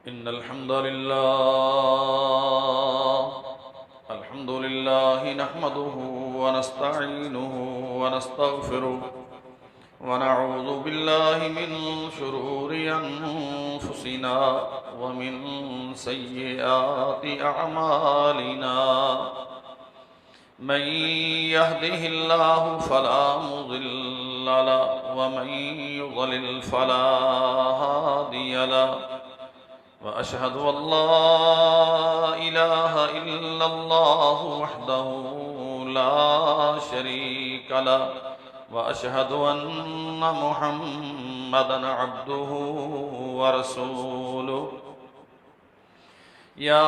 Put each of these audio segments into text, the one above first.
इन्नल हम्दुलिल्लाह नहमदुहु व नस्तईनुहु व नस्तगफिरुह व नऊज़ु बिल्लाहि मिन शुरूरि अनफुसिना व मिन सय्यिआति अअमालिना। मन यहदिहिल्लाहु फला मुज़िल्ल लहु व मन युज़लिल फला हादिय लहु। वअशहदु अल्ला इलाहा इल्लल्लाहु वहदहु ला शरीक लहु वअशहदु अन्ना मुहम्मदन अब्दुहु व रसूलुहु। या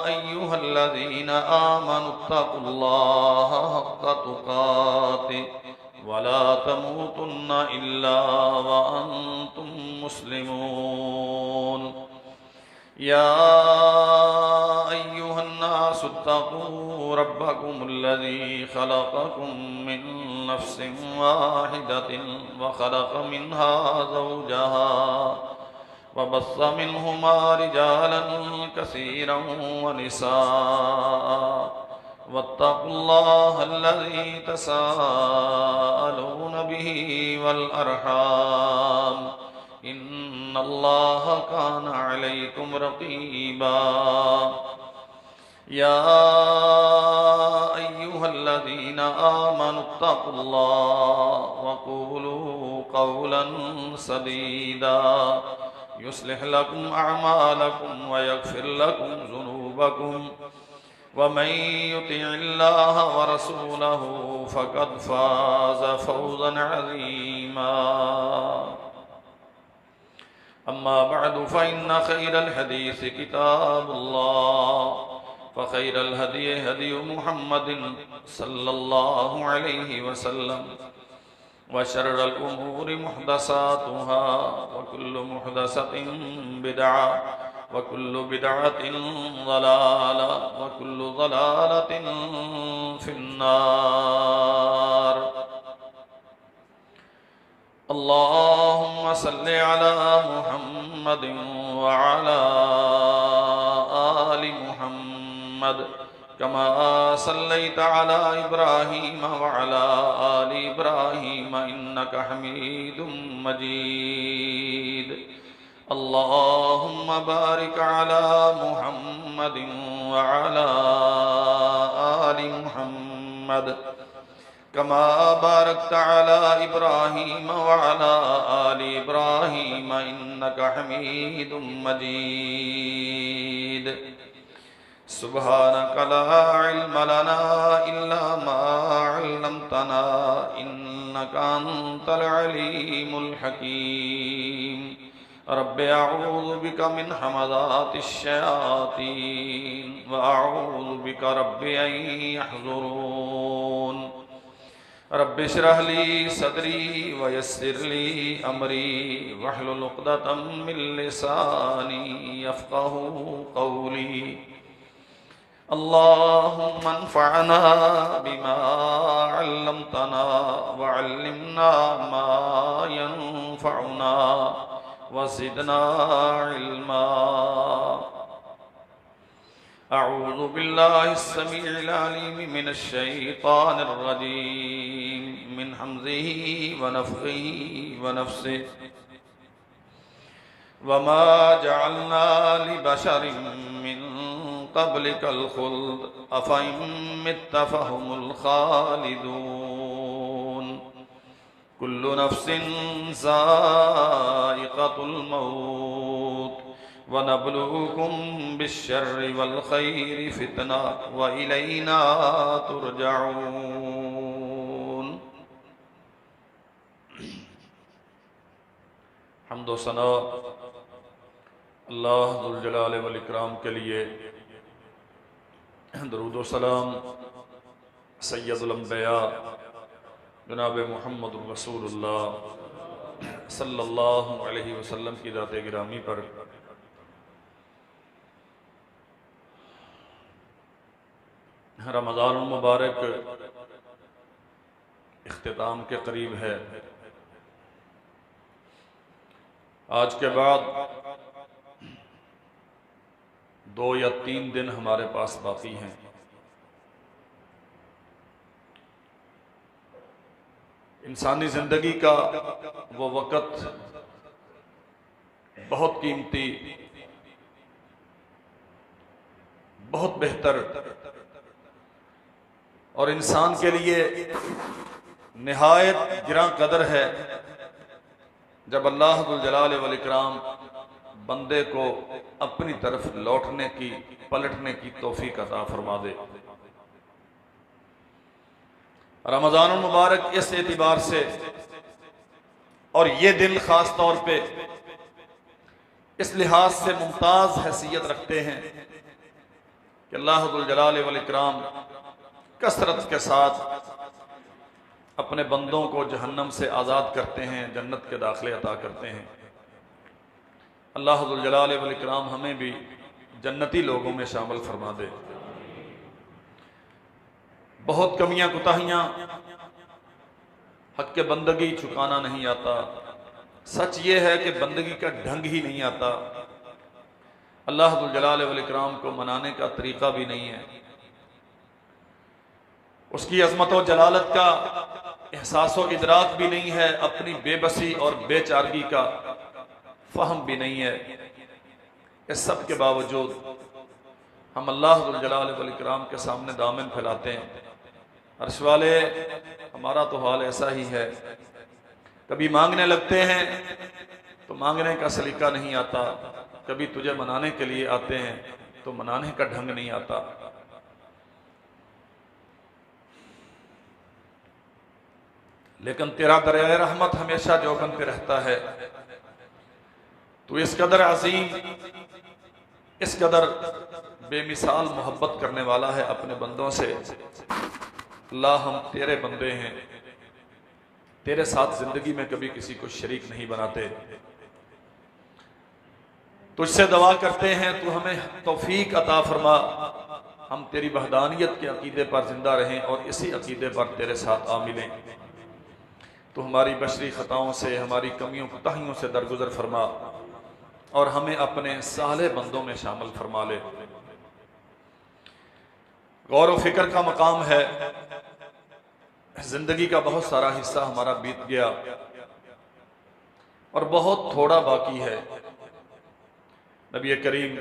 अय्युहल्लज़ीना आमनुत्तक़ुल्लाह हक़्क़ तुक़ातिह वला तमूतुन्ना इल्ला व अंतुम मुस्लिमून। या अय्युहन्नासु इत्तक़ू रब्बकुमुल्लज़ी खलक़कुम मिन नफ्सिन वाहिदतिन व खलक़ मिन्हा ज़ौजहा व बस्स मिन्हुमा रिजालन कसीरन व निसाअ वत्तक़ुल्लाहल्लज़ी तसाअलून बिही वल अर्हाम इन्नल्लाह कान अलैकुम रक़ीबा। या अय्युहल्लज़ीना आमनुत्तक़ुल्लाह व क़ूलू क़ौलन सदीदा युस्लिह लकुम अअमालकुम व यग़फिर लकुम ज़ुनूबकुम वमन युतिइल्लाह व रसूलहु फ़क़द फ़ाज़ फ़ौज़न अज़ीमा। अम्मा बअदु फ़इन्न खैरल हदीस किताबुल्लाह फ़खैरल हदी हदी मुहम्मदिन सल्लल्लाहु अलैहि वसल्लम व शर्रल उमूरि मुहदसातुहा व कुल्लु मुहदसतिन बिदअह व कुल्लु बिदअतिन ज़लाला व कुल्लु ज़लालतिन फिन्नार। अल्लाहुम्मा सल्लि अला मुहम्मदिन व अला आलि मुहम्मद कमा सल्लैता अला इब्राहीम व अला आलि इब्राहीम इन्नका हमीदुम मजीद। अल्लाहुम्मा बारिक अला मुहम्मदिन व अला आलि मुहम्मद कमा बारकता अला इब्राहीम व अला आलि इब्राहीम इन्नका हमीदुम मजीद। सुब्हानक ला इल्म लना इल्ला मा अल्लमतना इन्नका अंतल अलीमुल हकीम। रब्बि अऊज़ु बिका मिन हमाज़ातिश शयातीन व अऊज़ु बिका रब्बि अन यहज़ुरून। रब्बि इश्रह ली सदरी व यस्सिर ली अमरी वहलुल उक़दतम मिन लिसानी यफ़क़हू क़ौली। अल्लाहुम्मा अन्फ़अना बिमा अल्लमतना व अल्लिमना मा यंफ़अुना व ज़िदना इल्मा। अऊज़ु बिल्लाहि अस्समीइल अलीम मिनश शैतानिर रजीम मिन हम्ज़िही व नफ़्ख़िही व नफ़्सिही। वमा जअलना लिबशरिन मिन क़ब्लिकल ख़ुल्द अफ़इन मित्ता फ़हुमुल ख़ालिदून। कुल्लु नफ़्सिन ज़ाइक़तुल मौत व नब्लुकुम बिश्शर्रि वल खैरि फ़ितना व इलैना तुरजऊन। हम्द व सना अल्लाह ज़ुल जलाल वल इकराम के लिए। दरूद व सलाम सय्यदुल अंबिया जनाब मुहम्मद रसूलुल्लाह सल्लल्लाहु अलैहि वसल्लम की ज़ात गिरामी पर रमज़ान मुबारक इख्तिताम के करीब है। आज के बाद 2 या 3 दिन हमारे पास बाकी हैं। इंसानी ज़िंदगी का वो वक़्त बहुत कीमती, बहुत बेहतर और इंसान के लिए निहायत गिरां कदर है जब अल्लाह जुल जलाल वल इकराम बंदे को अपनी तरफ लौटने की, पलटने की तौफीक अता फरमा दे। रमज़ानुल मुबारक इस एतिबार से और ये दिन ख़ास तौर पे इस लिहाज से मुमताज़ हैसियत रखते हैं कि अल्लाह जुल जलाल वल इकराम कसरत के साथ अपने बंदों को जहन्नम से आज़ाद करते हैं, जन्नत के दाखिले अता करते हैं। अल्लाह जुल जलाल वल इकराम हमें भी जन्नती लोगों में शामिल फरमा दे। बहुत कमियां कुताहियां, हक के बंदगी चुकाना नहीं आता। सच ये है कि बंदगी का ढंग ही नहीं आता, अल्लाह जुल जलाल वल इकराम को मनाने का तरीका भी नहीं है, उसकी अजमत और जलालत का एहसास व इदराक भी नहीं है, अपनी बेबसी और बेचारगी का फहम भी नहीं है। इस सब के बावजूद हम अल्लाह जुल जलाल वल इकराम के सामने दामन फैलाते हैं। अर्श वाले, हमारा तो हाल ऐसा ही है, कभी मांगने लगते हैं तो मांगने का सलीका नहीं आता, कभी तुझे मनाने के लिए आते हैं तो मनाने का ढंग नहीं आता। लेकिन तेरा दरिया रहमत हमेशा जोगन पे रहता है। तू इस कदर अजीम, इस कदर बेमिसाल मोहब्बत करने वाला है अपने बंदों से। अल्लाह, हम तेरे बंदे हैं, तेरे साथ जिंदगी में कभी किसी को शरीक नहीं बनाते। तुझसे दुआ करते हैं तू हमें तौफीक अता फरमा, हम तेरी वहदानियत के अकीदे पर जिंदा रहें और इसी अकीदे पर तेरे साथ आ मिलें। तो हमारी बशरी ख़ताओं से, हमारी कमियों कोताहियों से दरगुजर फरमा और हमें अपने साले बंदों में शामिल फरमा ले। गौर व फिक्र का मकाम है, जिंदगी का बहुत सारा हिस्सा हमारा बीत गया और बहुत थोड़ा बाकी है। नबी करीम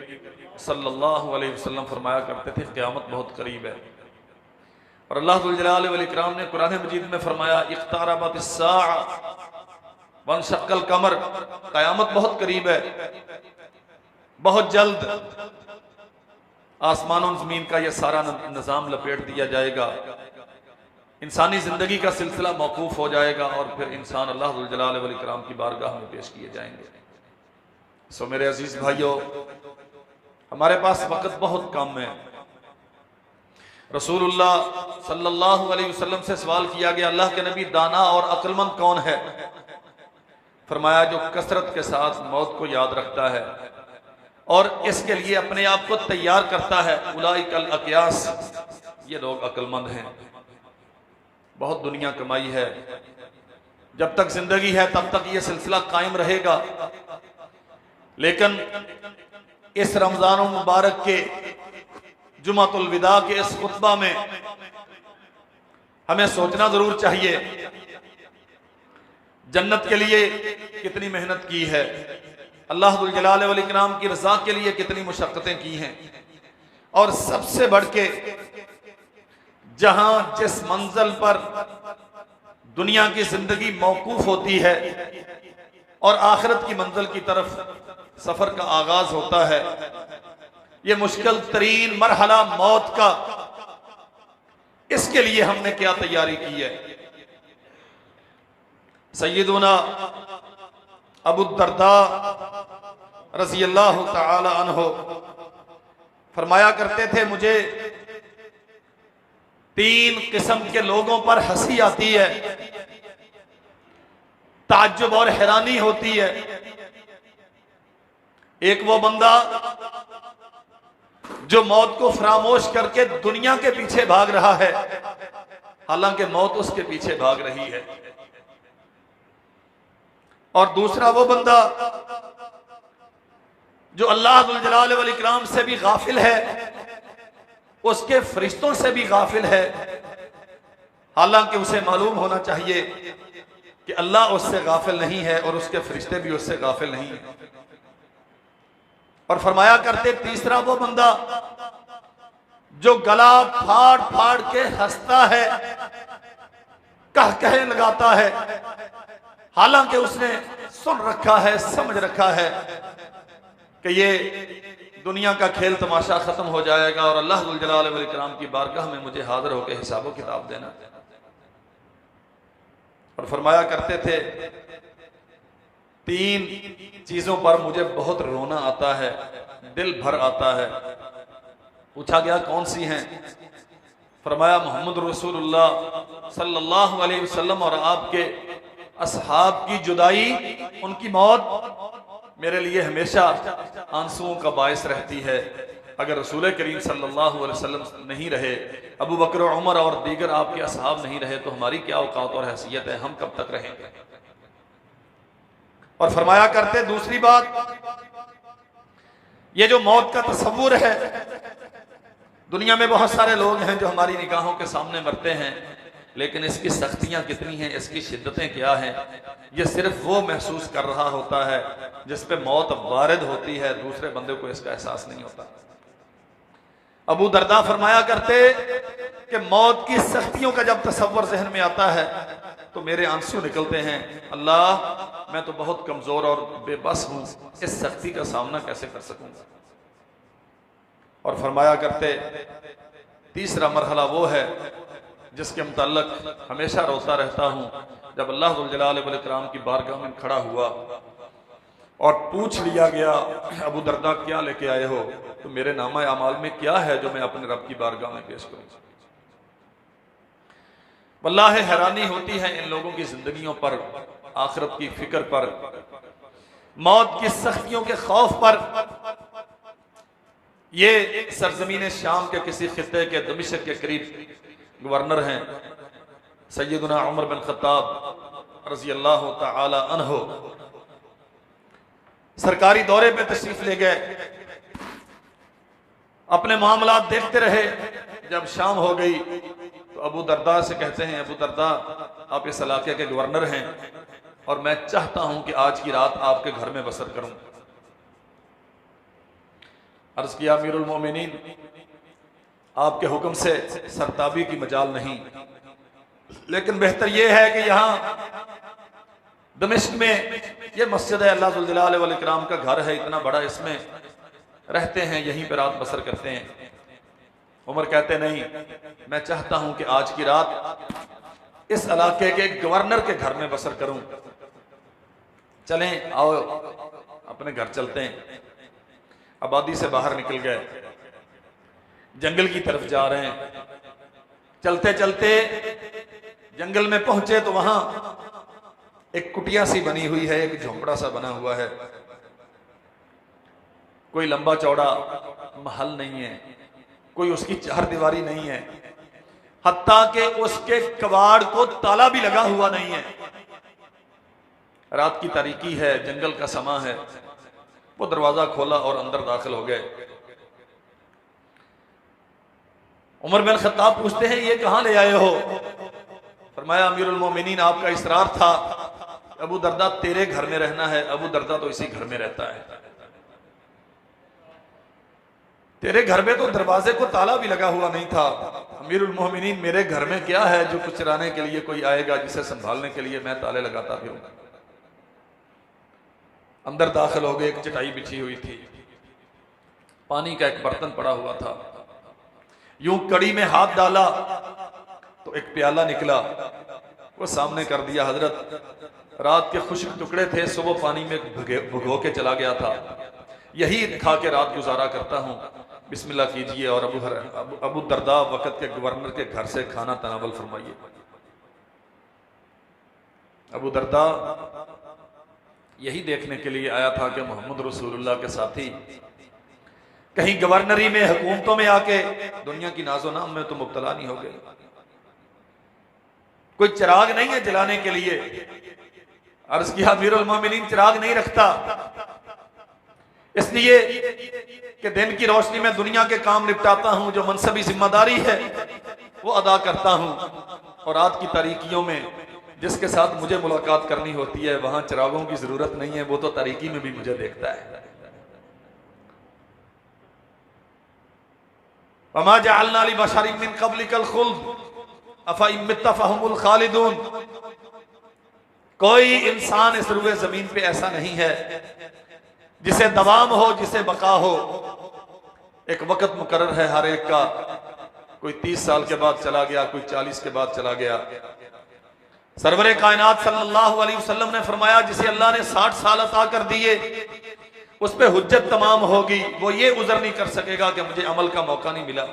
सल्लल्लाहु अलैहि वसल्लम फरमाया करते थे क़यामत बहुत करीब है। और अल्लाह जुल जलाल वल इकराम ने कुरान मजीद में फरमाया इक़्तारबतिस्साअ वंशक्कल कमर, क़यामत बहुत करीब है, बहुत जल्द आसमान और ज़मीन का यह सारा निज़ाम लपेट दिया जाएगा, इंसानी ज़िंदगी का सिलसिला मौकूफ़ हो जाएगा और फिर इंसान अल्लाह जुल जलाल वल इकराम की बारगाह में पेश किए जाएंगे। सो मेरे अजीज भाइयों, हमारे पास वक़्त बहुत कम है। रसूलुल्लाह सल्लल्लाहु अलैहि वसल्लम से सवाल किया गया, अल्लाह के नबी दाना और अक्लमंद कौन है? फरमाया जो कसरत के साथ मौत को याद रखता है और इसके लिए अपने आप को तैयार करता है। उलाइकल अक़यास, ये लोग अक्लमंद हैं। बहुत दुनिया कमाई है, जब तक जिंदगी है तब तक ये सिलसिला कायम रहेगा। लेकिन इस रमजान मुबारक के जुमातुल विदा के इस खुतबा में हमें सोचना जरूर चाहिए, जन्नत के लिए कितनी मेहनत की है, अल्लाह जुल जलाल वल इकराम की रज़ा के लिए कितनी मुशक्क़तें की हैं, और सबसे बढ़ के जहां जिस मंजिल पर दुनिया की जिंदगी मौकूफ होती है और आखिरत की मंजिल की तरफ सफर का आगाज होता है, ये मुश्किल तरीन मरहला मौत का, इसके लिए हमने क्या तैयारी की है। सय्यदुना अबू दरदा रज़ी अल्लाह तआला अन्हु फरमाया करते थे, मुझे 3 किस्म के लोगों पर हंसी आती है, ताज्जुब और हैरानी होती है। एक वो बंदा जो मौत को फरामोश करके दुनिया के पीछे भाग रहा है, हालांकि मौत उसके पीछे भाग रही है। और दूसरा वो बंदा जो अल्लाह जुल जलाल वल इकराम से भी गाफिल है, उसके फरिश्तों से भी गाफिल है, हालांकि उसे मालूम होना चाहिए कि अल्लाह उससे गाफिल नहीं है और उसके फरिश्ते भी उससे गाफिल नहीं है। और फरमाया करते, तीसरा वो बंदा जो गला फाड़ फाड़ के हंसता है, कह लगाता है, हालांकि उसने सुन रखा है, समझ रखा है कि ये दुनिया का खेल तमाशा खत्म हो जाएगा और अल्लाह जुल जलाल वल इकराम की बारगाह में मुझे हाजिर होकर हिसाब किताब देना। और फरमाया करते थे, तीन चीजों पर मुझे बहुत रोना आता है, दिल भर आता है। पूछा गया कौन सी हैं? फरमाया मोहम्मद रसूलुल्लाह सल्लल्लाहु अलैहि वसल्लम और आपके असहाब की जुदाई, उनकी मौत मेरे लिए हमेशा आंसुओं का बायस रहती है। अगर रसूल करीम सल्लल्लाहु अलैहि वसल्लम नहीं रहे, अबू बकर उमर और दीगर आपके असहाब नहीं रहे, तो हमारी क्या औकात और हैसियत है, हम कब तक रहेंगे? और फरमाया करते, दूसरी बात, ये जो मौत का तस्वुर है, दुनिया में बहुत सारे लोग हैं जो हमारी निगाहों के सामने मरते हैं, लेकिन इसकी सख्तियां कितनी हैं, इसकी शिद्दतें क्या हैं, ये सिर्फ वो महसूस कर रहा होता है जिस पे मौत वारिद होती है, दूसरे बंदे को इसका एहसास नहीं होता। अबू दरदा फरमाया करते कि मौत की सख्तियों का जब तस्वर जहन में आता है तो मेरे आंसू निकलते हैं, अल्लाह मैं तो बहुत कमजोर और बेबस हूं, इस सख्ती का सामना कैसे कर सकूंगा। और फरमाया करते, तीसरा मरहला वो है जिसके मुताल्लिक हमेशा रोता रहता हूं, जब अल्लाह जुल जलाल वल इकराम की बारगाह में खड़ा हुआ और पूछ लिया गया, अबू दरदा क्या लेके आए हो, तो मेरे नामा अमाल में क्या है जो मैं अपने रब की बारगाह में पेश करूं। वल्लाह हैरानी होती है इन लोगों की जिंदगियों पर, आखिरत की फिक्र पर, मौत की सख्तियों के खौफ पर। ये सरजमीन शाम के किसी खित्ते के दमिश्क के करीब गवर्नर हैं सैयदना उमर बिन खत्ताब रजी अल्लाह तआला अन्हो, सरकारी दौरे पे तशरीफ ले गए, अपने मामलात देखते रहे। जब शाम हो गई तो अबू दरदा से कहते हैं, अबू दरदा आप इस इलाके के गवर्नर हैं और मैं चाहता हूं कि आज की रात आपके घर में बसर करूं। अर्ज किया, अमीरुल मोमिनीन आपके हुक्म से सरताबी की मजाल नहीं, लेकिन बेहतर यह है कि यहाँ दमिश्क में ये मस्जिद है, अल्लाह जुल जलाल वल इकराम का घर है, इतना बड़ा, इसमें रहते हैं, यहीं पर रात बसर करते हैं। उमर कहते नहीं, मैं चाहता हूं कि आज की रात इस इलाके के गवर्नर के घर में बसर करूं। चलें, आओ अपने घर चलते हैं। आबादी से बाहर निकल गए, जंगल की तरफ जा रहे हैं। चलते चलते जंगल में पहुंचे तो वहां एक कुटिया सी बनी हुई है, एक झोंपड़ा सा बना हुआ है, कोई लंबा चौड़ा महल नहीं है, कोई उसकी चार दीवारी नहीं है, हत्ता कि उसके कबाड़ को ताला भी लगा हुआ नहीं है। रात की तारीकी है, जंगल का समा है। वो दरवाजा खोला और अंदर दाखिल हो गए। उमर बिन खत्ताब पूछते हैं, ये कहां ले आए हो? फरमाया, अमीरुल मोमिनीन आपका इसरार था अबू दरदा तेरे घर में रहना है। अबू दरदा तो इसी घर में रहता है, तेरे घर में तो दरवाजे को ताला भी लगा हुआ नहीं था। अमीरुल मोमिनीन मेरे घर में क्या है जो कुछ चराने के लिए कोई आएगा जिसे संभालने के लिए मैं ताले लगाता फिरूंगा। अंदर दाखिल हो गए, एक चटाई बिछी हुई थी, पानी का एक बर्तन पड़ा हुआ था। यूं कड़ी में हाथ डाला तो एक प्याला निकला, वो सामने कर दिया। हजरत रात के खुश्क टुकड़े थे, सुबह पानी में भिगो के चला गया था, यही खा के रात गुजारा करता हूं, बिस्मिल्लाह कीजिए और अबू दरदा वक़्त के गवर्नर के घर से खाना तनावल फरमाइए। अबू दरदा यही देखने के लिए आया था कि मोहम्मद रसूलुल्लाह के साथी कहीं गवर्नरी में, हुकूमतों में आके दुनिया की नाजो नाम में तो मुब्तला नहीं हो गए। कोई चिराग नहीं है जलाने के लिए। अर्ज किया, अमीरुल मोमिनीन चिराग नहीं रखता, इसलिए कि दिन की रोशनी में दुनिया के काम निपटाता हूं, जो मनसबी जिम्मेदारी है वो अदा करता हूं, और रात की तारीकियों में जिसके साथ मुझे मुलाकात करनी होती है वहां चिरागों की जरूरत नहीं है, वो तो तारीकी में भी मुझे देखता है। वमा जअलना लिबशरिन मिन क़ब्लिकल खुल्द अफ़ा इन मित्ता फ़हुमुल खालिदून। कोई इंसान इस रुए जमीन पे ऐसा नहीं है जिसे दवाम हो, जिसे बका हो। एक वक्त मुकर्रर है हर एक का, कोई 30 साल के बाद चला गया, कोई 40 के बाद चला गया। सरवरे कायनात सल्लल्लाहु अलैहि वसल्लम ने फरमाया, जिसे अल्लाह ने 60 साल अता कर दिए उस पे हुज्जत तमाम होगी, वो ये उज़र नहीं कर सकेगा कि मुझे अमल का मौका नहीं मिला।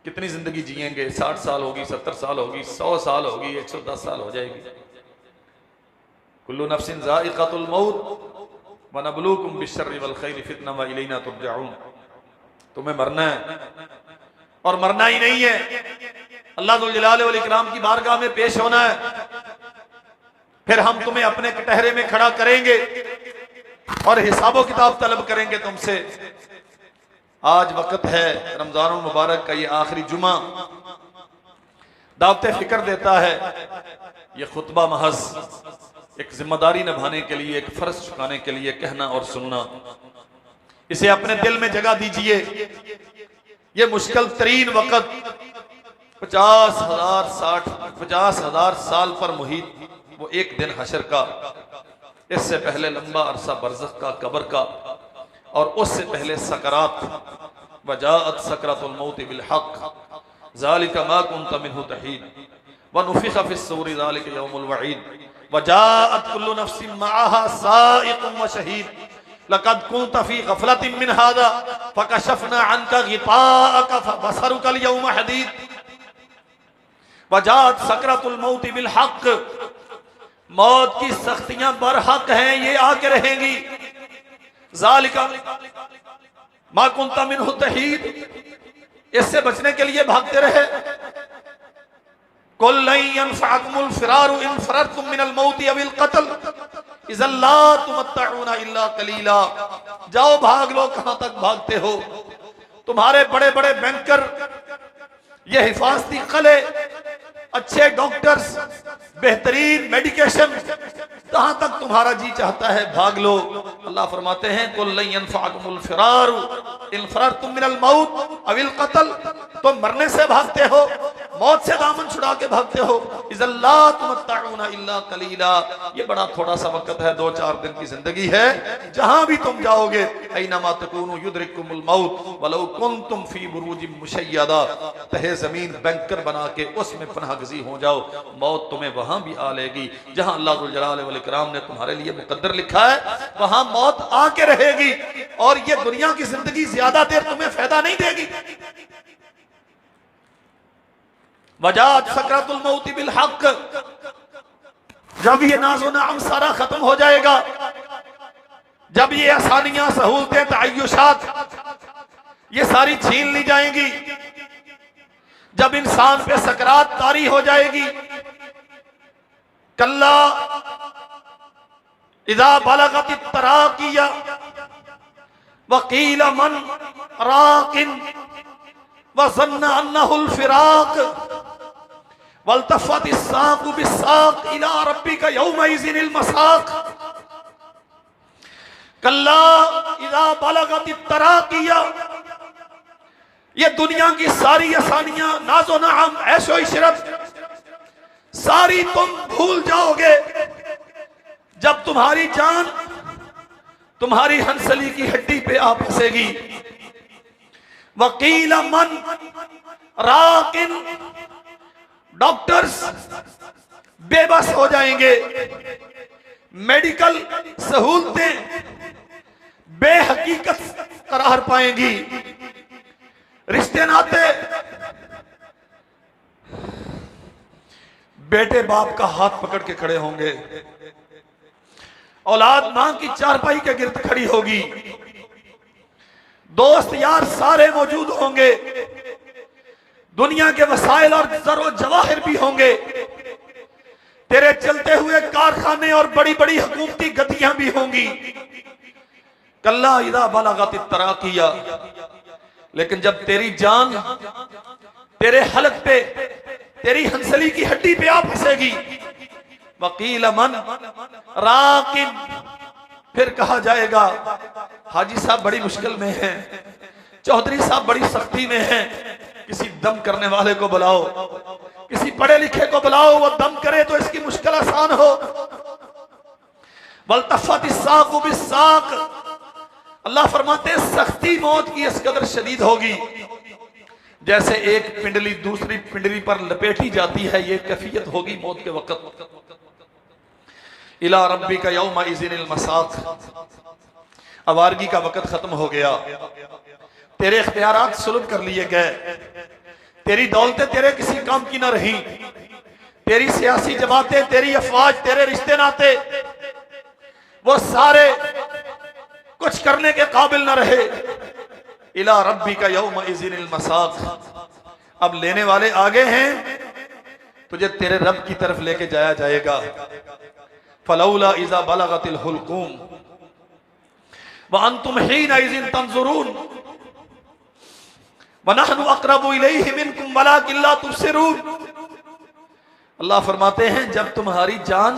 कितनी जिंदगी जिएंगे? 60 साल होगी, 70 साल होगी, 100 साल होगी, 110 साल हो जाएगी। कुल्लु नफ्सिन ज़ाइक़तुल मौत व नब्लूकुम बिश्शर्रि वल खैरि फितना व इलैना तुरजऊन। तुम्हें मरना है और मरना ही नहीं है, अल्लाह जुल जलाल वल इकराम की बारगाह में पेश होना है। फिर हम तुम्हें अपने कटहरे में खड़ा करेंगे और हिसाबो किताब तलब करेंगे तुमसे। आज वक्त है रमजान मुबारक का, ये आखिरी जुमा दावत फिक्र देता है। ये खुतबा महज एक जिम्मेदारी निभाने के लिए, एक फर्ज चुकाने के लिए कहना और सुनना। इसे अपने दिल में जगह दीजिए। ये मुश्किल तरीन वक्त 50,000 साल पर मुहित वो एक दिन हशर का, इससे पहले लंबा अरसा बरज़ख का, कब्र का, और उससे पहले सकरात। वजाअत सकरातुल मौत बिल हक़ ज़ालिका मा कुन्ता मिन्हु तहीद व नुफ़िख़ फ़िस्सूरि ज़ालिका यौमुल वईद वजाअत कुल्लु नफ्सिन मअहा साइक़ुम व शहीद लक़द कुन्ता फ़ी ग़फ़लतिन मिन हाज़ा फ़कशफ़ना अन्का ग़िताअका फ़बसरुका अल-यौमा हदीद वजाअत सकरातुल मौत बिल हक़। मौत की सख्तियां बरहक हैं, ये आके रहेंगी। ज़ालिका मा कुन्ता मिन्हु तहीद, इससे बचने के लिए भागते रहे। कुल लन यनफ़अकुमुल फ़िरारु इन फ़ररतुम मिनल मौति अविल क़त्ल इज़ा ला तुमत्तऊना इल्ला क़लीला। जाओ भाग लो, कहां तक भागते हो? तुम्हारे बड़े बड़े बैंकर, ये हिफाजती कले, अच्छे डॉक्टर्स, बेहतरीन मेडिकेशन, कहां तक तुम्हारा जी चाहता है भाग लो। अल्लाह फरमाते हैं कुल लन यनफ़अकुमुल फ़िरारु इन फ़ररतुम मिनल मौत अविल क़त्ल। तुम मरने से भागते हो, मौत से दामन छुड़ा के भागते हो। इज़ा ला तुमत्तऊना इल्ला क़लीला, ये बड़ा थोड़ा सा वक्त है, 2-4 दिन की जिंदगी है। जहां भी तुम जाओगे, ऐनमा तकूनु युदरिकुमुल मौत वलौ कुन्तुम फ़ी बुरूजिन मुशय्यदा, तहे जमीन बैंकर बना के उसमें पनाहगज़ी हो जाओ, मौत तुम्हें वहां भी आ लेगी। जहां अल्लाह जुल जलाल वल इकराम ने तुम्हारे लिए मुकद्दर लिखा है, वहां मौत आके रहेगी। और ये दुनिया की जिंदगी ज्यादा देर तुम्हें फायदा नहीं देगी। वजाअत सकरातुल मौत बिल हक़, जब ये नाज़ो नाम सारा खत्म हो जाएगा, जब ये आसानियां, सहूलतें, तअय्युशात ये सारी छीन ली जाएंगी, जब इंसान पे सकरात तारी हो जाएगी, कल्ला इज़ा बलगतित तराकिया वक़ील मन राकिन वज़न्ना अन्नहुल फ़िराक़ वल्तफ़तिस साक़ु बिस्साक़ इला रब्बिका यौमइज़िनिल मसाक़। कल्ला इज़ा बलगतित तराकिया, ये दुनिया की सारी आसानियां, नाज़ो नाम, ऐशो इशरत सारी तुम भूल जाओगे जब तुम्हारी जान तुम्हारी हंसली की हड्डी पे आ फंसेगी। वकील मन राकिन, डॉक्टर्स बेबस हो जाएंगे, मेडिकल सहूलतें बेहकीकत करार पाएंगी, रिश्ते नाते बेटे बाप का हाथ पकड़ के खड़े होंगे, औलाद मां की चारपाई के गिर्द खड़ी होगी, दोस्त यार सारे मौजूद होंगे, दुनिया के वसाइल और जरो जवाहिर भी होंगे, तेरे चलते हुए कारखाने और बड़ी बड़ी हुकूमती गतियां भी होंगी। कल्ला इदा बलगतित तराकिया, लेकिन जब तेरी जान तेरे हलक पे, तेरी हंसली की हड्डी पे आ फंसेगी, वकील मन राकिन, फिर कहा जाएगा हाजी साहब बड़ी मुश्किल में हैं, चौधरी साहब बड़ी सख्ती में हैं, किसी दम करने वाले को बुलाओ, किसी पढ़े लिखे को बुलाओ, वो दम करे तो इसकी मुश्किल आसान हो। वल्तफ़त साक़ु बिस्साक़, अल्लाह फरमाते हैं सख्ती मौत की इस कदर शदीद होगी जैसे एक पिंडली दूसरी पिंडली पर लपेटी जाती है, ये कैफियत होगी मौत के वक्त। इला रब्बिका यौमा इज़िनिल मसाक़, आवारगी का वक्त खत्म हो गया, तेरे इख्तियारात सुलभ कर लिए गए, तेरी दौलतें तेरे किसी काम की ना रही, तेरी सियासी जमातें, तेरी अफवाज, तेरे रिश्ते नाते वो सारे कुछ करने के काबिल न रहे। इला रब्बिका यौमा इज़िनिल मसाक़, अब लेने वाले आगे हैं, तुझे तेरे रब की तरफ लेके जाया जाएगा। फलौला इज़ा बलगतिल हुल्कूम व अंतुम हीना इज़िन तंज़ुरून व नहनु अक़रबु इलैहि मिनकुम वलाकिन ला तुबसिरून। अल्लाह फरमाते हैं जब तुम्हारी जान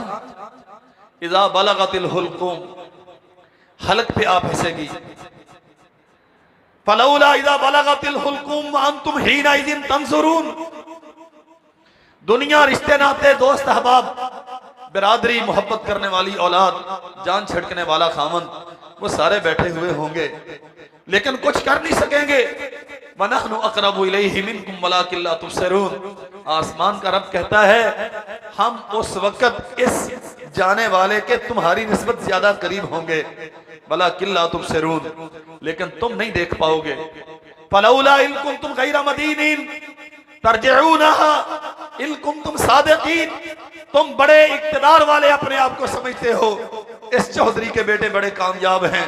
इज़ा बलगतिल हुल्कूम, हलक पे आ फंसेगी, फलौला इज़ा बलगतिल हुल्कूम व अंतुम हीना इज़िन तंज़ुरून, दुनिया, रिश्ते नाते, दोस्त अहबाब, बिरादरी, मोहब्बत करने वाली औलाद, जान छिड़कने वाला खामन, वो सारे बैठे हुए होंगे लेकिन कुछ कर नहीं सकेंगे। वनहनु अक़रबु इलैहि मिनकुम वलाकिन ला तुबसिरून, आसमान का रब कहता है हम उस वक्त इस जाने वाले के तुम्हारी निस्बत ज्यादा करीब होंगे, वलाकिन ला तुबसिरून, लेकिन तुम नहीं देख पाओगे। फलौला इन कुंतुम गैर मदीनीन तरजिऊनहा इन कुंतुम सादिकीन, तुम बड़े इक्तदार वाले अपने आप को समझते हो, इस चौधरी के बेटे बड़े कामयाब हैं,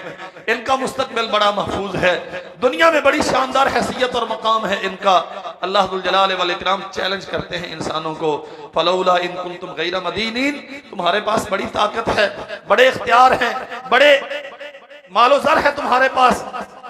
इनका मुस्तकबिल बड़ा महफूज है, दुनिया में बड़ी शानदार हैसियत और मकाम है इनका। अल्लाह जुल जलाल वल इकराम चैलेंज करते हैं इंसानों को, फलौला इन कुंतुम गैर मदीनीन, तुम्हारे पास बड़ी ताकत है, बड़े इख्तियार हैं, बड़े मालो ज़र है तुम्हारे पास,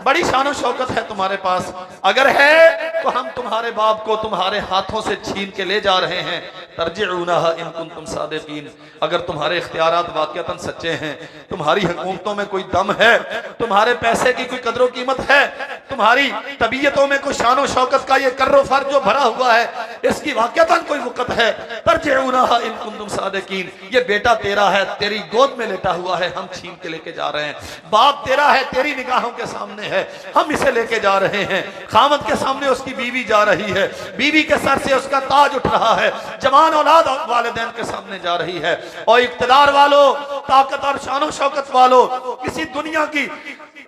बड़ी शानो शौकत है तुम्हारे पास, अगर है तो हम तुम्हारे बाप को तुम्हारे हाथों से छीन के ले जा रहे हैं। तरजिऊनहा इन कुंतुम सादिकीन, अगर तुम्हारे इख्तियारात वाकईतन सच्चे हैं, तुम्हारी हुकूमतों में कोई दम है, तुम्हारे पैसे की कोई कदर कीमत है, तुम्हारी तबीयतों में कोई शानो शौकत का ये कर्रो फर जो भरा हुआ है, इसकी वाकईतन कोई वक़्त है, तरजिऊनहा इन कुंतुम सादिकीन, ये बेटा तेरा है, तेरी गोद में लेटा हुआ है, हम छीन के लेके जा रहे हैं, बाप तेरा है, तेरी निगाहों के सामने है, हम इसे लेके जा रहे हैं, खामद के सामने उसकी बीवी जा रही है, बीवी के सर से उसका ताज उठ रहा है, जवान औलाद वालिदैन के सामने जा रही है, और इक्तदार वालों, ताकत और शानो शौकत वालों, किसी दुनिया की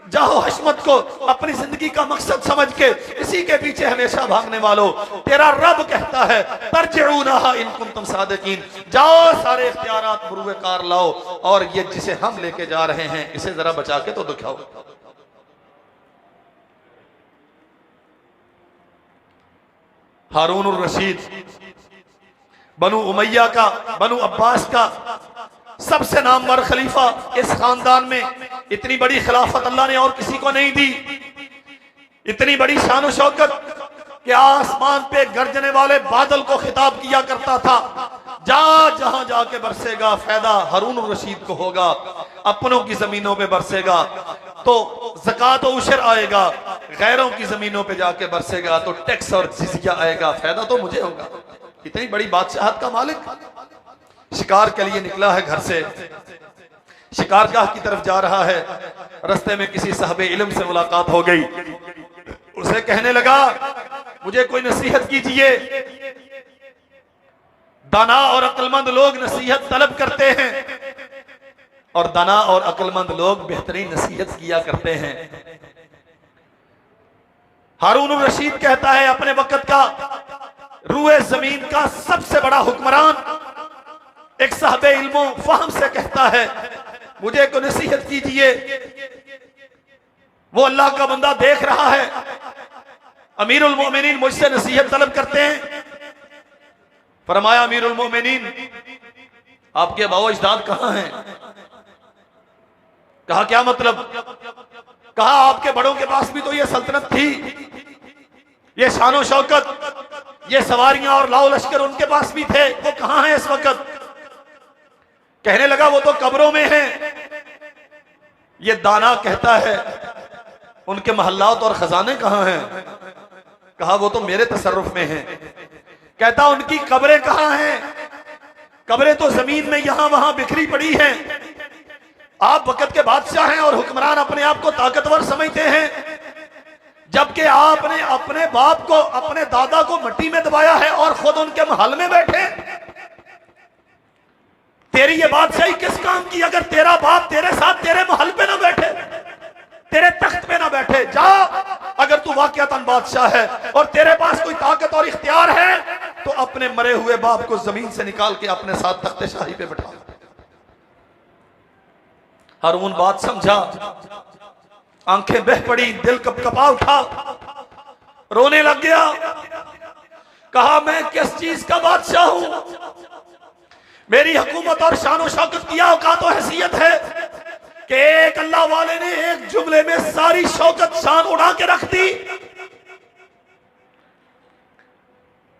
जाहो हशमत को अपनी जिंदगी का मकसद समझ के इसी के पीछे हमेशा भागने वालों, तेरा रब कहता है तरजिऊनहा इन कुंतुम सादिकीन, जाओ सारे इख्तियारात बुरुए कार लाओ, और ये जिसे हम लेके जा रहे हैं इसे जरा बचा के तो दिखाओ। हारून रशीद बनु उमैया का, बनु अब्बास का सबसे नामवर खलीफा, इस खानदान में इतनी बड़ी खिलाफत अल्लाह ने और किसी को नहीं दी, इतनी बड़ी शान शौकत कि आसमान पे गरजने वाले बादल को खिताब किया करता था, जहां जाके बरसेगा फायदा हारून रशीद को होगा, अपनों की जमीनों पे बरसेगा तो ज़कात और उशर आएगा, गैरों की जमीनों पे जाके बरसेगा तो टैक्स और जिज़िया आएगा, फायदा तो मुझे होगा। इतनी बड़ी बादशाहत का मालिक शिकार के लिए निकला है, घर से शिकारगाह की तरफ जा रहा है, रास्ते में किसी साहबे इल्म से मुलाकात हो गई, उसे कहने लगा मुझे कोई नसीहत कीजिए। दाना और अक्लमंद लोग नसीहत तलब करते हैं और दाना और अक्लमंद लोग बेहतरीन नसीहत किया करते हैं। हारून रशीद कहता है अपने वक्त का रूए जमीन का सबसे बड़ा हुक्मरान एक साहबे इल्मो फहम से कहता है मुझे को नसीहत कीजिए। वो अल्लाह का बंदा देख रहा है, अमीरुल मोमिनीन मुझसे नसीहत तलब करते हैं। फरमाया अमीरुल मोमिनीन आपके अबाओ अजदाद कहां हैं? कहा क्या मतलब? कहा आपके बड़ों के पास भी तो ये सल्तनत थी, ये शानो शौकत, ये सवारियां और लाओ लश्कर उनके पास भी थे, वो कहां है इस वक्त? कहने लगा वो तो कब्रों में हैं। ये दाना कहता है उनके महल्लात और खजाने कहां हैं? कहा वो तो मेरे तसर्रुफ में हैं। कहता उनकी कब्रें कहां हैं? कब्रें तो जमीन में यहां वहां बिखरी पड़ी हैं। आप वक्त के बादशाह हैं और हुक्मरान अपने आप को ताकतवर समझते हैं, जबकि आपने अपने बाप को, अपने दादा को मिट्टी में दबाया है और खुद उनके महल में बैठे। तेरी ये बादशाही किस काम की अगर तेरा बाप तेरे साथ तेरे महल पे ना बैठे, तेरे तख्त पे ना बैठे? जा, अगर तू वाकयातन बादशाह है और तेरे पास कोई ताकत और इख्तियार है तो अपने मरे हुए बाप को जमीन से निकाल के अपने साथ तख्ते शाही पे बैठा। हारून बात समझा, आंखें बह पड़ी, दिल कपकपा उठा, रोने लग गया। कहा मैं किस चीज का बादशाह हूं? मेरी हुकूमत और शान शौकत की औकात और हैसियत है कि एक अल्लाह वाले ने एक जुमले में सारी शौकत शान उड़ा के रख दी।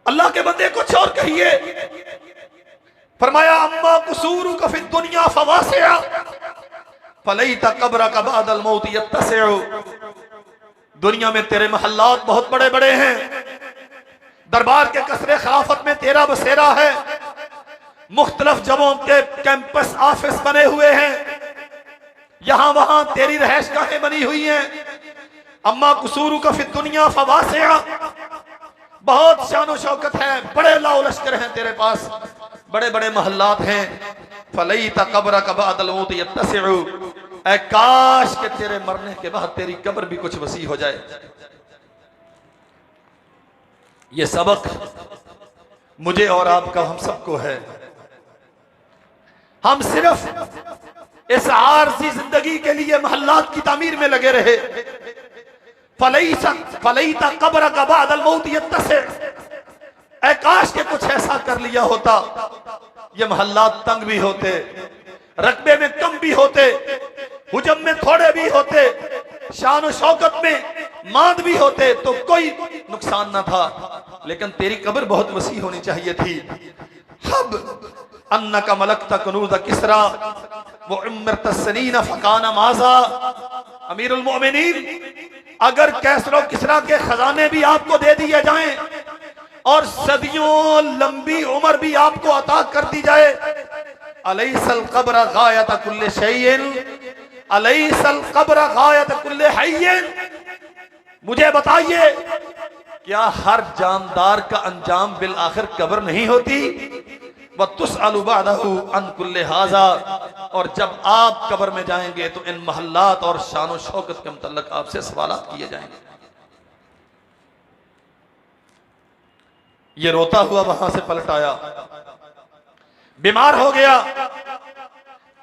अल्लाह के बंदे कुछ और कहिए। फरमाया अम्मा कुसूरु का फिद दुनिया फवासिया फलैता कब्र का बादल मौत यत्तसिउ। दुनिया में तेरे महल्लात बहुत बड़े बड़े हैं, दरबार के कसरे खिलाफत में तेरा बसेरा है, मुख्तलिफ जगहों के कैंपस ऑफिस बने हुए हैं, यहां वहां तेरी रहशगाहें बनी हुई हैं। अम्मा कुसूरु का फिद दुनिया फवासिया, बहुत शान शौकत है, बड़े लाओ लश्कर हैं तेरे पास, बड़े बड़े महल्लात हैं। फलैता कब्र का बादल मौत यत्तसिउ, ऐ काश के तेरे मरने के बाद तेरी कब्र भी कुछ वसी हो जाए। ये सबक मुझे और आपका, हम सबको है। हम सिर्फ इस आरज़ी जिंदगी के लिए महल्लात की तामीर में लगे रहे। फलैता कब्र का बादल मौत यत्तसिउ, ऐ काश के कुछ ऐसा कर लिया होता, ये महल्लात तंग भी होते, रकबे में कम भी होते, हुजम में थोड़े भी होते, शान शौकत में मांद भी होते, तो कोई नुकसान ना था। लेकिन तेरी कब्र बहुत वसी होनी चाहिए थी। हब अन्ना का मलक तकनूद किसरा वो उम्रत सनीना फकाना माजा। अमीरुल मोमिनीन, अगर कैसरो किसरा के खजाने भी आपको दे दिए जाएं और सदियों लंबी उम्र भी आपको अता कर दी जाए, अलैसल कब्र गायत कुल्ले शैइन, अलैसल कब्र गायत कुल्ले हय्यिन। मुझे बताइए, क्या हर जानदार का अंजाम बिल आखिर कब्र नहीं होती? व तुसअलु बअदहु अन कुल्ले हाजा, और जब आप कब्र में जाएंगे तो इन महल्लात और शान शौकत के मुतल्लिक आपसे सवालात किए जाएंगे। ये रोता हुआ वहां से पलट आया, बीमार हो गया।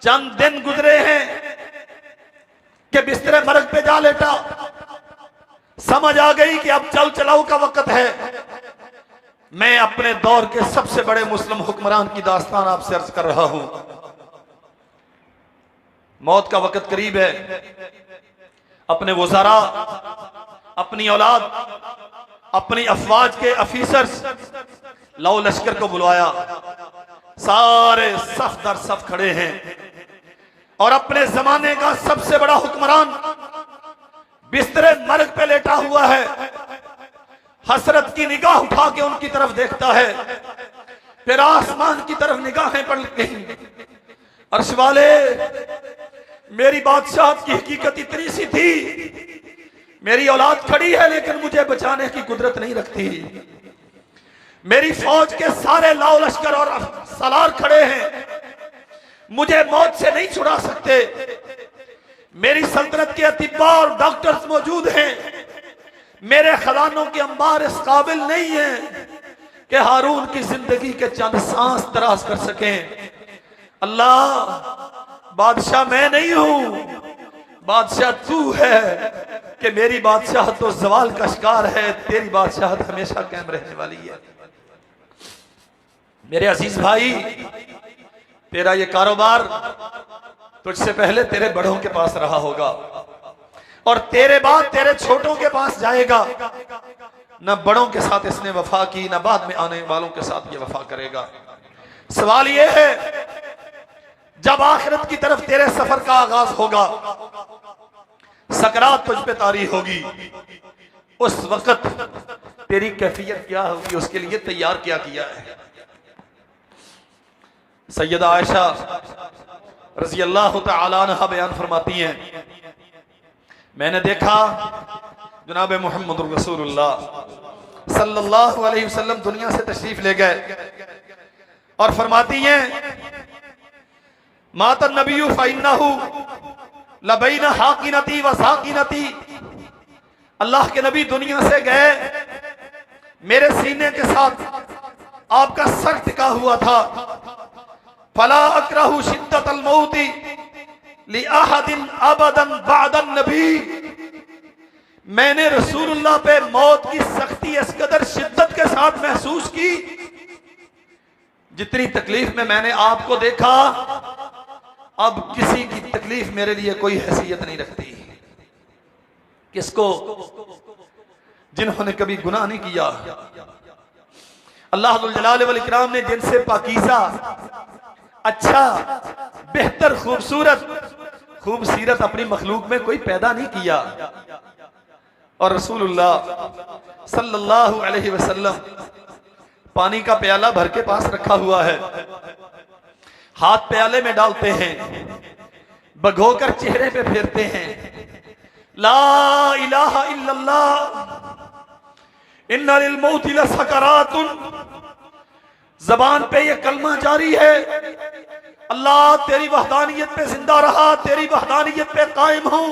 चंद दिन गुजरे हैं कि बिस्तरे मर्ग पे जा लेटा, समझ आ गई कि अब चल चलाऊ का वक्त है। मैं अपने दौर के सबसे बड़े मुस्लिम हुक्मरान की दास्तान आपसे अर्ज कर रहा हूं। मौत का वक्त करीब है। अपने वज़ारा, अपनी औलाद, अपनी अफवाज के अफीसर्स, लाओ लश्कर को बुलवाया। सारे सफ दर सफ खड़े हैं और अपने जमाने का सबसे बड़ा हुक्मरान बिस्तरे मर्ग पे लेटा हुआ है। हसरत की निगाह उठा के उनकी तरफ देखता है, फिर आसमान की तरफ निगाहें पड़ गई। अर्श वाले, मेरी बादशाह की हकीकत इतनी सी थी, मेरी औलाद खड़ी है लेकिन मुझे बचाने की कुदरत नहीं रखती। मेरी फौज के सारे लाओ लश्कर और सलार खड़े हैं, मुझे मौत से नहीं छुड़ा सकते। मेरी सल्तनत के अतिब्बा और डॉक्टर्स मौजूद हैं, मेरे खजानों के अंबार इस काबिल नहीं है कि हारून की जिंदगी के चंद सांस दराज कर सकें। अल्लाह, बादशाह मैं नहीं हूं, बादशाह तू है कि मेरी बादशाह तो जवाल का शिकार है, तेरी बादशाह हमेशा कायम रहने वाली है। मेरे अजीज भाई, तेरा ये कारोबार तुझसे पहले तेरे बड़ों के पास रहा होगा और तेरे बाद तेरे छोटों के पास जाएगा। न बड़ों के साथ इसने वफा की, न बाद में आने वालों के साथ ये वफा करेगा। सवाल ये है, जब आखिरत की तरफ तेरे सफर का आगाज होगा, सकरात तुझ पे तारी होगी, उस वक्त तेरी कैफियत क्या होगी, उसके लिए तैयार क्या किया है। सैयदा आयशा रजी अल्लाह तआला अन्हा बयान फरमाती हैं, मैंने देखा जनाब मोहम्मद रसूलुल्लाह सल्लल्लाहु अलैहि वसल्लम दुनिया से तशरीफ ले गए और फरमाती हैं, मातन नबी फइन्नहु लबैन हाकिनती व साकिनती। अल्लाह के नबी दुनिया से गए, मेरे सीने के साथ आपका सर टिका हुआ था। फला अकरहु शिद्दतल मौती लि अहदिन अबदन बअदन नबी। मैंने रसूलुल्लाह पे मौत की सख्ती इस कदर शिद्दत के साथ महसूस की, जितनी तकलीफ में मैंने आपको देखा, अब किसी की तकलीफ मेरे लिए कोई हैसियत नहीं रखती। किसको? जिन्होंने कभी गुनाह नहीं किया। अल्लाह जुल जलाल वल इकराम ने जिनसे पाकीज़ा, अच्छा, बेहतर, खूब सीरत अपनी मखलूक में कोई पैदा नहीं किया, और रसूलुल्लाह सल्लल्लाहु अलैहि वसल्लम पानी का प्याला भर के पास रखा हुआ है, हाथ प्याले में डालते हैं, भगोकर चेहरे पे फेरते हैं, ला इलाहा इल्लल्लाह इन्ना लिल मौति लसकरातुन। जबान पे ये कलमा जारी है, अल्लाह तेरी वहदानियत पे जिंदा रहा, तेरी वहदानियत पे कायम हूं।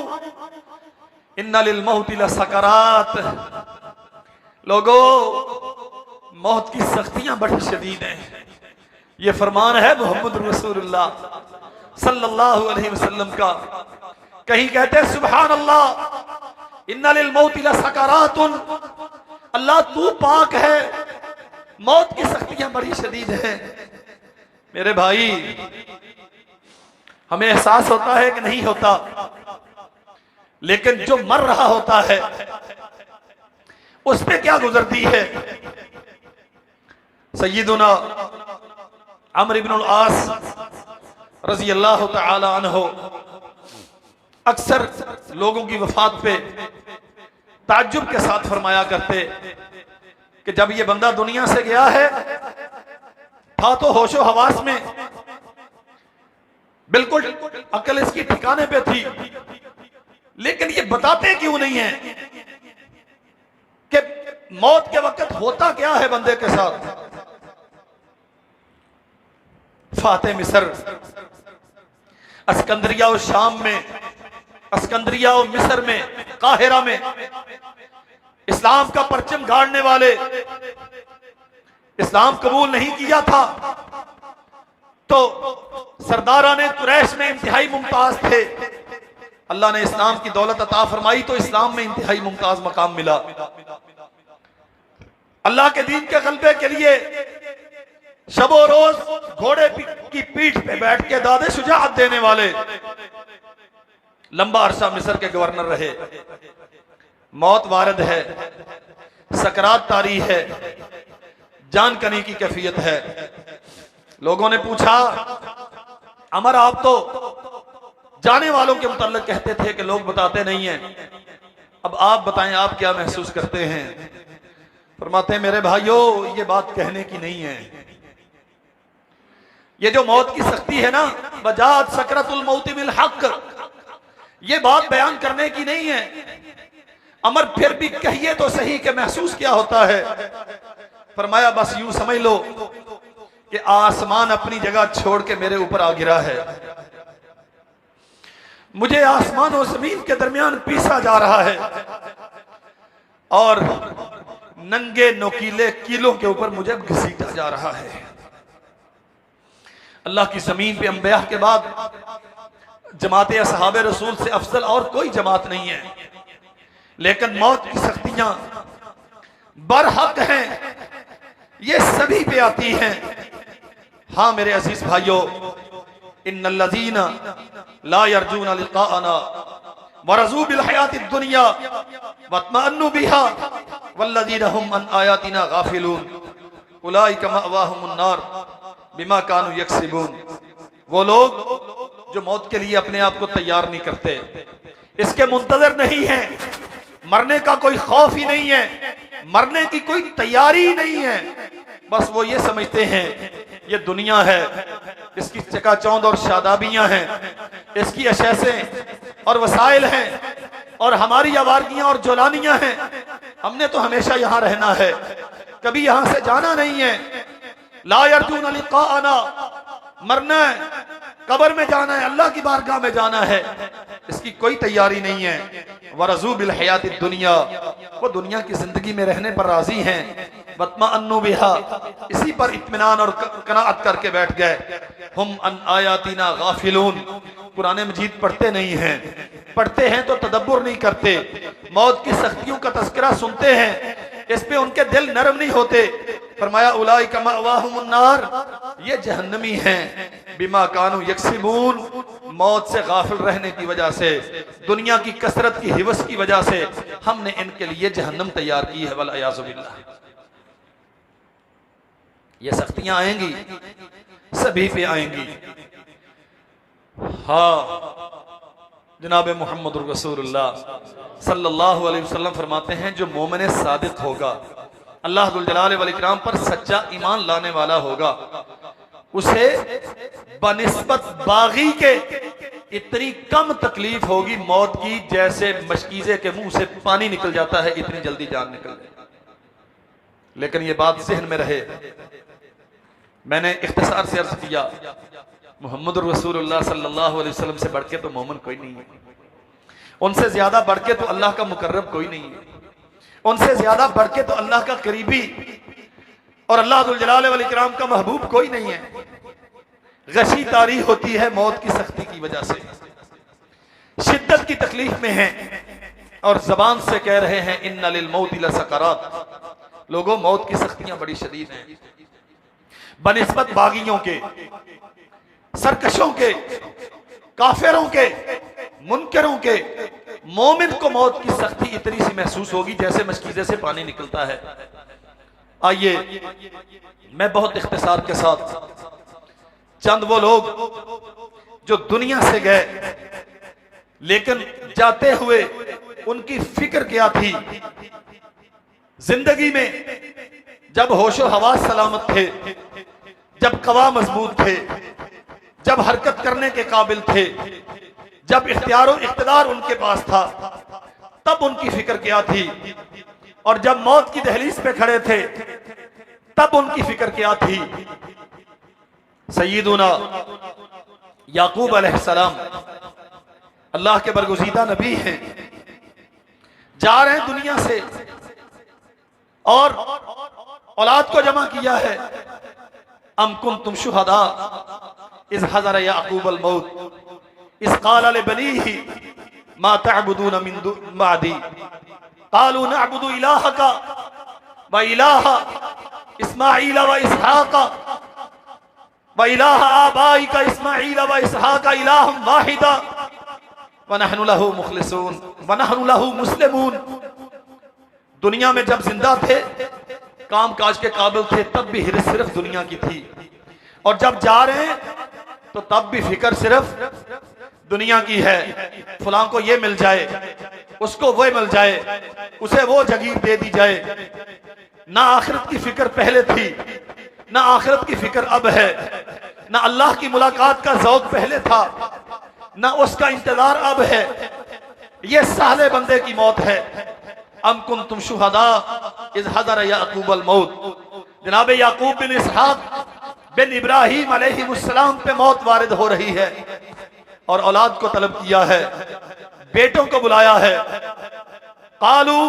इन्ना लिल मौति लसकरात। लोगों, मौत की सख्तियां बड़ी शदीद हैं। ये फरमान है मोहम्मद रसूलुल्लाह सल्लल्लाहु अलैहि वसल्लम का। कहीं कहते हैं सुभान अल्लाह इन्ना लिल मौति लसकरातुन। अल्लाह तू पाक है, मौत की सख्तियां बड़ी शदीद हैं। मेरे भाई, हमें एहसास होता है कि नहीं होता, लेकिन जो मर रहा होता है उस पे क्या गुजरती है। सय्यदुना अम्र इब्न अल-आस रजी अल्लाह तआला अन्हु अक्सर लोगों की वफात पे ताज्जुब के साथ फरमाया करते कि जब ये बंदा दुनिया से गया है, था तो होशो हवास में, बिल्कुल अकल इसकी ठिकाने पे थी, लेकिन ये बताते क्यों नहीं है कि मौत के वक्त होता क्या है बंदे के साथ। फाते मिस्र, अस्कंदरिया और शाम में, अस्कंदरिया और मिस्र में, काहिरा में इस्लाम का परचम गाड़ने वाले, इस्लाम कबूल नहीं किया था तो सरदाराने कुरैश में इंतहाई मुमताज थे। अल्लाह ने इस्लाम की दौलत अता फरमाई तो इस्लाम में इंतहाई मुमताज मकाम मिला। अल्लाह के दीन के गलबे के लिए शबो रोज घोड़े की पीठ पे बैठ के दादे शुजाअत देने वाले लंबा अरसा मिस्र के गवर्नर रहे। मौत वारद है, सकरात तारी है, जान कनी की कैफियत है। लोगों ने पूछा, अमर आप तो जाने वालों के मुताल्लिक कहते थे कि लोग बताते नहीं हैं, अब आप बताएं आप क्या महसूस करते हैं। फरमाते हैं, मेरे भाइयों, ये बात कहने की नहीं है। ये जो मौत की सख्ती है ना, वजात सकरतुल मौति बिल हक, ये बात बयान करने की नहीं है। अमर फिर भी कहिए तो सही कि महसूस क्या होता है। फरमाया, बस यूं समझ लो कि आसमान अपनी जगह छोड़ के मेरे ऊपर आ गिरा है, मुझे आसमान और जमीन के दरमियान पीसा जा रहा है और नंगे नोकीले कीलों के ऊपर मुझे घसीटा जा रहा है। अल्लाह की जमीन पे अंबिया के बाद जमात असहाबे रसूल से अफजल और कोई जमात नहीं है, लेकिन मौत की सख्तियां बरहक हैं, ये सभी पे आती हैं। हाँ मेरे अजीज भाइयों, इन्नल्लज़ीना ला यरजूना लिकाअना वरज़ू बिल हयातिद दुनिया वत्मअन्नु बिहा वल्लज़ीना हुम अन आयातिना गाफिलून उलाइका मअवाहुमुन नार बिमा कानू यक्सिबून। वो लोग जो मौत के लिए अपने आप को तैयार नहीं करते, इसके मुंतजर नहीं है, मरने का कोई खौफ ही नहीं है, मरने की कोई तैयारी ही नहीं है, बस वो ये समझते हैं ये दुनिया है, इसकी चकाचौंध और शादाबियां हैं, इसकी अशैसें और वसाइल हैं और हमारी आवारगियां और जोलानियां हैं। हमने तो हमेशा यहां रहना है, कभी यहां से जाना नहीं है। ला यरजूना लिकाअना, मरना है, कब्र में जाना है, अल्लाह की बारगाह में जाना है, इसकी कोई तैयारी नहीं है। वरज़ू बिल हयातिद दुनिया, वो दुनिया की जिंदगी में रहने पर राजी हैं। वत्मअन्नु बिहा, इसी पर इत्मीनान और कनाअत करके बैठ गए। हुम अन आयातिना गाफिलून, कुरान मजीद पढ़ते नहीं हैं, पढ़ते हैं तो तदब्बुर नहीं करते, मौत की सख्तियों का तज़किरा सुनते हैं, इस पे उनके दिल नरम नहीं होते। फरमाया उलाइका मअवाहुमुन नार, ये जहन्नमी हैं, बिमा कानू यक्सिबून, मौत से गाफिल रहने की वजह से, दुनिया की कसरत की हिवस की वजह से हमने इनके लिए जहन्नम तैयार की है। वल अयाज़ु बिल्लाह। ये सख्तियां आएंगी, सभी पे आएंगी। हाँ, जनाब मोहम्मद रसूलुल्लाह सल्लल्लाहु अलैहि वसल्लम फरमाते हैं जो मोमिन सादिक होगा, अल्लाह जुल जलाल वल इकराम पर सच्चा ईमान लाने वाला होगा, उसे बनिस्बत बागी के इतनी कम तकलीफ होगी मौत की, जैसे मशकीजे के मुंह से पानी निकल जाता है, इतनी जल्दी जान निकल जाए। लेकिन ये बात ज़हन में रहे, मैंने इख्तिसार से अर्ज किया, मोहम्मद रसूलुल्लाह सल्लल्लाहु अलैहि वसल्लम से बढ़ के तो मोमिन कोई नहीं है, उनसे ज्यादा बढ़ के तो अल्लाह का मुकर्रब कोई नहीं है, उनसे ज्यादा बढ़ के तो अल्लाह का करीबी और अल्लाह जुल जलाल वल इकराम का महबूब कोई नहीं है। गशी तारी होती है मौत की सख्ती की वजह से, शिद्दत की तकलीफ में है और जबान से कह रहे हैं इन्ना लिल मौति लसकरात, लोगों मौत की सख्तियां बड़ी शदीद हैं। बनिस्बत बागियों के, सरकशों के, काफिरों के, मुनकरों के, मोमिन को मौत की सख्ती इतनी सी महसूस होगी जैसे मशकीजे से पानी निकलता है। आइए मैं बहुत इख्तिसार के साथ चंद वो लोग जो दुनिया से गए लेकिन जाते हुए उनकी फिक्र क्या थी, जिंदगी में जब होशो हवास सलामत थे, जब कवा मजबूत थे, जब हरकत करने के काबिल थे, जब इख्तियार और इख्तिदार उनके पास था, तब उनकी फिक्र क्या थी, और जब मौत की दहलीज पे खड़े थे तब उनकी फिक्र क्या थी। सय्यदुना याकूब अलैहिस्सलाम अल्लाह के बरगुज़ीदा नबी हैं, जा रहे हैं दुनिया से और औलाद को जमा किया है। अम कुंतुम शुहदा इज़ हज़र याकूब अल मौत इज़ क़ाल लिबनीही मा तअबुदून मिन बअदी क़ालू नअबुदु इलाहका व इलाहा इस्माईला व इसहाका व इलाहा आबाइका इस्माईला व इसहाका इलाहम वाहिदा व नहनु लहू मुखलिसून व नहनु लहू मुस्लिमून। दुनिया में जब जिंदा थे, काम काज के काबिल थे, तब भी हिर्स सिर्फ दुनिया की थी, और जब जा रहे हैं तो तब भी फिक्र सिर्फ दुनिया की है। फलां को ये मिल जाए, उसको वो मिल जाए, उसे वो जगीर दे दी जाए। ना आखिरत की फिक्र पहले थी, ना आखिरत की फिक्र अब है, ना अल्लाह की मुलाकात का ज़ौक़ पहले था, ना उसका इंतजार अब है। ये साले बंदे की मौत है। अम कुंतुम शुहदा इज़ हज़र याकूब अल मौत, जनाब याकूब बिन इसहाक बिन इब्राहीम अलैहिमुस्सलाम पे मौत वारिद हो रही है और औलाद को तलब किया है, बेटों को बुलाया है। कालू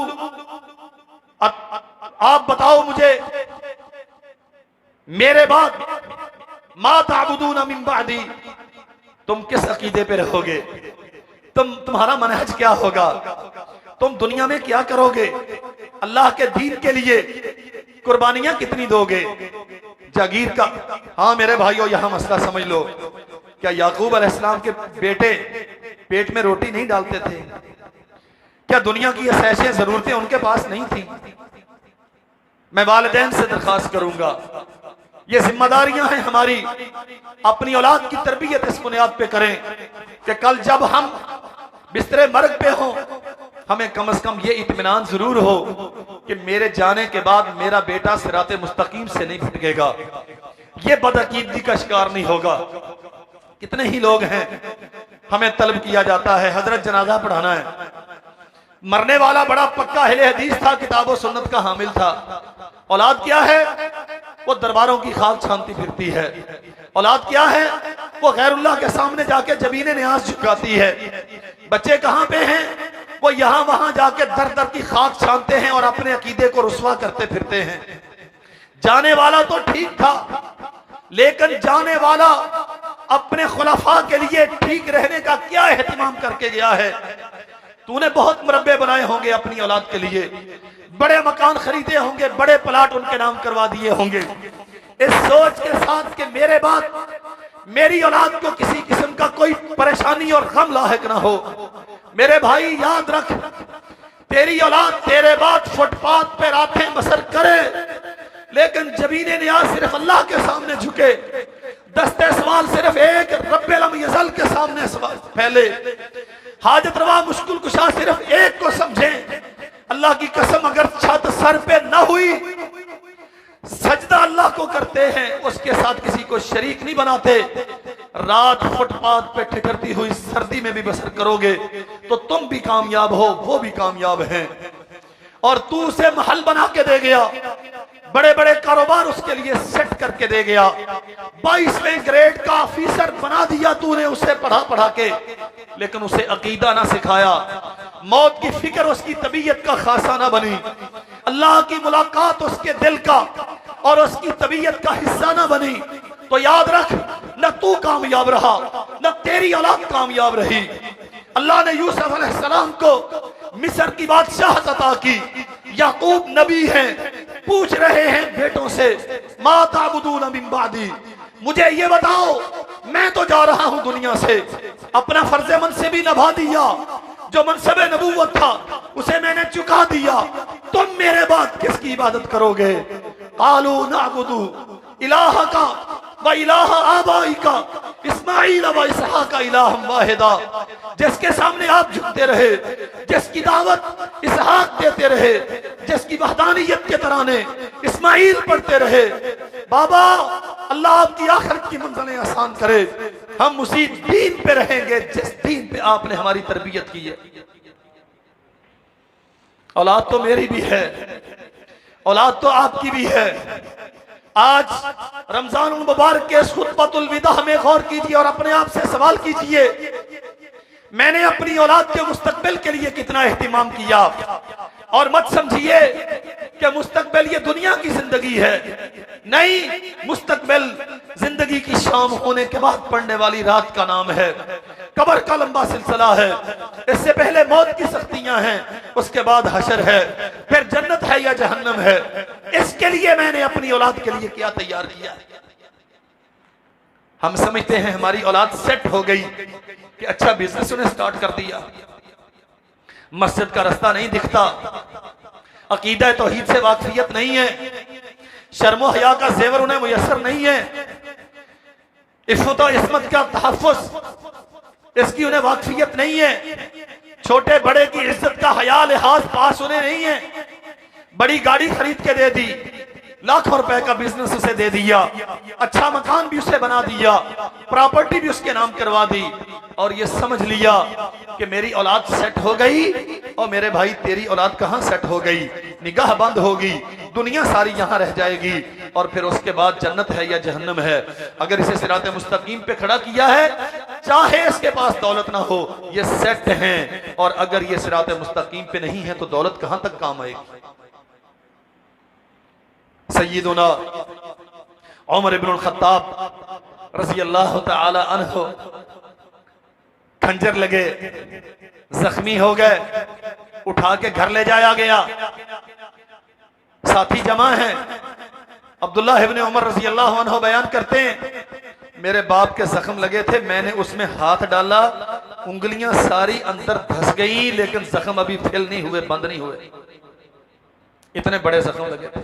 आप बताओ मुझे मेरे बाद मा ताबुदून मिन बादी, तुम किस अकीदे पे रहोगे, तुम्हारा मनहज क्या होगा, तुम दुनिया में क्या करोगे, अल्लाह के दीन के लिए कुर्बानियां कितनी दोगे, जागीर का। हाँ मेरे भाइयों, यहां मसला समझ लो, क्या याकूब अलैहिस्सलाम के बेटे पेट में रोटी नहीं डालते थे? क्या दुनिया की ऐसी जरूरतें उनके पास नहीं थी? मैं वालिदैन से दरखास्त करूंगा, ये जिम्मेदारियां हैं हमारी, अपनी औलाद की तरबियत इस बुनियाद पे करें कि कल जब हम बिस्तरे मर्ग पे हों, हमें कम से कम ये इत्मीनान जरूर हो कि मेरे जाने के बाद मेरा बेटा सिराते मुस्तकीम से नहीं भटकेगा, ये बदअकीदगी का शिकार नहीं होगा। कितने ही लोग हैं, हमें तलब किया जाता है हजरत जनाजा पढ़ाना है, मरने वाला बड़ा पक्का अहले हदीस था, किताब सुन्नत का हामिल था, औलाद क्या है? वो दरबारों की खाक छानती फिरती है। औलाद क्या है? वो गैरुल्लाह के सामने जाके जबीने न्याज झुकाती है। बच्चे कहाँ पे हैं? वो यहाँ वहां जाके दर दर की खाक छानते हैं और अपने अकीदे को रुस्वा करते फिरते हैं। जाने वाला तो ठीक था, लेकिन जाने वाला अपने खुलाफा के लिए ठीक रहने का क्या एहतमाम करके गया है? तूने बहुत मुरब्बे बनाए होंगे अपनी औलाद के लिए, बड़े मकान खरीदे होंगे, बड़े प्लाट उनके नाम करवा दिए होंगे, इस सोच के साथ कि मेरे बाद मेरी औलाद को किसी किस्म का कोई परेशानी और गम लाहिक ना हो। मेरे भाई याद रख, तेरी औलाद तेरे बाद फुटपाथ पे रातें बसर करे, लेकिन जबीने नियाज सिर्फ अल्लाह के सामने झुके, दस्ते सवाल सिर्फ एक रब्बुल अम यज़ल के सामने फैले, हाजत रवा मुश्किल कुशा सिर्फ एक को समझे। अल्लाह की कसम, अगर छत सर पे न हुई, सजदा अल्लाह को करते हैं, उसके साथ किसी को शरीक नहीं बनाते, रात फुटपाथ पे ठिकरती हुई सर्दी में भी बसर करोगे तो तुम भी कामयाब हो, वो भी कामयाब हैं। और तू उसे महल बना के दे गया, बड़े बड़े कारोबार उसके लिए सेट करके दे गया, 22वें ग्रेड का ऑफिसर बना दिया तूने उसे पढ़ा पढ़ा के, लेकिन उसे अकीदा ना सिखाया, मौत की फिक्र उसकी तबीयत का खासा ना बनी, अल्लाह की मुलाकात उसके दिल का और उसकी तबीयत का हिस्सा ना बनी, तो याद रख, न तू कामयाब रहा, न तेरी औलाद कामयाब रही। अल्लाह ने यूसुफ अलैहिस्सलाम को मिस्र की बादशाहत अता की, याकूब नबी हैं, पूछ रहे हैं बेटों से, मा ताबुदून मिन बादी, मुझे ये बताओ, मैं तो जा रहा हूं दुनिया से, अपना फर्ज मनसिब भी निभा दिया, जो मनसबे नबूवत था उसे मैंने चुका दिया, तुम मेरे बाद किसकी इबादत करोगे? कालू नाबुदू इलाहका व इलाह आबाइका इस्माइल व इसहाका इलाहम वाहिदा, जिसके सामने आप झुकते रहे, जिसकी दावत इसहाक देते रहे, जिसकी वहदानियत के तराने इस्माइल पढ़ते रहे, बाबा अल्लाह आपकी आखिरत की मंजिलें आसान करे, हम उसी दीन पे रहेंगे जिस दीन पे आपने हमारी तरबियत की है। औलाद तो मेरी भी है, औलाद तो आपकी भी है। आज रमजान मुबारक के खुतबतुल विदा में गौर कीजिए और अपने आप से सवाल कीजिए, मैंने अपनी औलाद के मुस्तकबिल के लिए कितना एहतिमाम किया? और मत समझिए कि मुस्तकबिल ये दुनिया की जिंदगी है, नहीं, मुस्तकबिल जिंदगी की शाम होने के बाद पड़ने वाली रात का नाम है, कब्र का लंबा सिलसिला है, इससे पहले मौत की सख्तियां हैं, उसके बाद हशर है, फिर जन्नत है या जहन्नम है। इसके लिए मैंने अपनी औलाद के लिए क्या तैयार किया? हम समझते हैं हमारी औलाद सेट हो गई कि अच्छा बिजनेस उन्हें स्टार्ट कर दिया, मस्जिद का रास्ता नहीं दिखता, अकीदा तौहीद से वाकफियत नहीं है, शर्मो हया का जेवर उन्हें मुयस्सर नहीं है, इफ़्फ़त और इस्मत का तहफ़्फ़ुज़ इसकी उन्हें वाकफियत नहीं है, छोटे बड़े की इज्जत का हया लिहाज पास उन्हें नहीं है, बड़ी गाड़ी खरीद के दे दी, लाखों रुपए का बिजनेस उसे दे दिया, अच्छा मकान भी उसे बना दिया, प्रॉपर्टी भी उसके नाम करवा दी, और ये समझ लिया कि मेरी औलाद सेट हो गई। और मेरे भाई तेरी औलाद कहां सेट हो गई? निगाह बंद होगी, दुनिया सारी यहां रह जाएगी, और फिर उसके बाद जन्नत है या जहन्नम है। अगर इसे सिराते मुस्तकीम पे खड़ा किया है, चाहे इसके पास दौलत ना हो, ये सेट हैं, और अगर ये सिराते मुस्तकीम पे नहीं है तो दौलत कहां तक काम आएगी? सय्यदुना उमर इब्नुल खत्ताब रज़ी अल्लाह तआला अन्हु खंजर लगे, जख्मी हो गए, उठा के घर ले जाया गया, साथी जमा है। अब्दुल्लाह इब्न उमर रज़ी अल्लाह अन्हु बयान करते हैं, मेरे बाप के जख्म लगे थे, मैंने उसमें हाथ डाला, उंगलियां सारी अंदर धस गई, लेकिन जख्म अभी फिल नहीं हुए, बंद नहीं हुए, इतने बड़े जख्म लगे थे।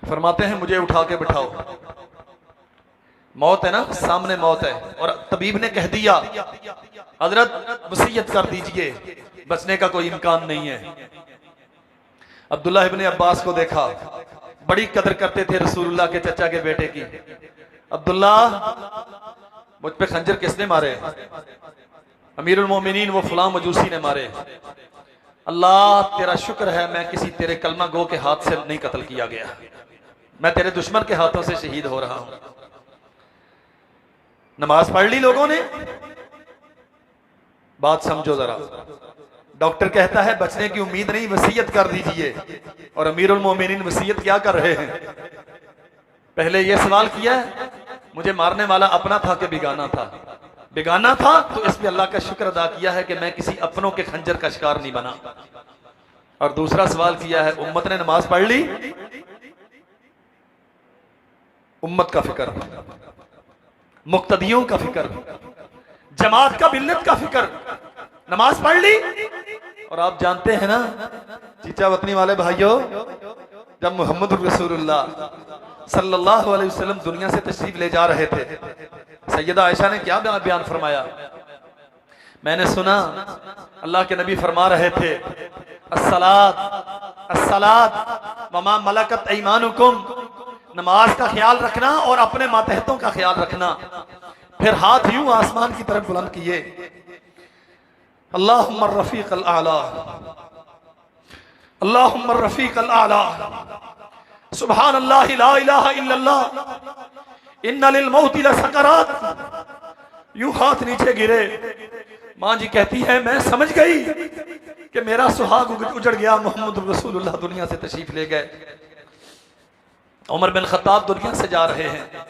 फरमाते हैं मुझे उठा के बिठाओ, मौत है ना, सामने मौत है, और तबीब ने कह दिया हजरत वसीयत कर दीजिए, बचने का कोई इम्कान नहीं है। अब्दुल्लाह इब्ने अब्बास को देखा, बड़ी कदर करते थे रसूलुल्लाह के चचा के बेटे की। अब्दुल्ला, मुझ पे खंजर किसने मारे? अमीरुल मोमिनीन वो फलां मजूसी ने मारे। अल्लाह तेरा शुक्र है मैं किसी तेरे कलमा गो के हाथ से नहीं कत्ल किया गया, मैं तेरे दुश्मन के हाथों से शहीद हो रहा हूं। नमाज पढ़ ली लोगों ने। बात समझो जरा, डॉक्टर कहता है बचने की उम्मीद नहीं, वसीयत कर दीजिए, और अमीरुल मोमिनीन वसीयत क्या कर रहे हैं? पहले यह सवाल किया है मुझे मारने वाला अपना था कि बेगाना था? बेगाना था तो इस पे अल्लाह का शुक्र अदा किया है कि मैं किसी अपनों के खंजर का शिकार नहीं बना। और दूसरा सवाल किया है उम्मत ने नमाज पढ़ ली, उम्मत का फिक्र, मुक्तदियों का फिक्र, जमात का मिल्लत का फिक्र, नमाज पढ़ ली। और आप जानते हैं ना चीचा वतनी वाले भाइयों, जब मोहम्मद रसूलुल्लाह सल्लल्लाहु अलैहि वसल्लम दुनिया से तशरीफ ले जा रहे थे, सैयदा आयशा ने क्या बयान फरमाया? मैंने सुना अल्लाह के नबी फरमा रहे थे अस्सलात अस्सलात वमा मलकत ऐमानुकुम, नमाज का ख्याल रखना और अपने मातहतों का ख्याल रखना। फिर हाथ यूं आसमान की तरफ बुलंद किए, अल्लाहुम्मा रफीक अल आला, अल्लाहुम्मा रफीक अल आला, सुभान अल्लाह ला इलाहा इल्लल्लाह इन्ना लिल मौति लसकरात। यूं हाथ नीचे गिरे। मां जी कहती है मैं समझ गई कि मेरा सुहाग उजड़ गया, मोहम्मद रसूलुल्लाह दुनिया से तशरीफ ले गए। उमर बिन खत्ताब दुनिया से जा रहे हैं।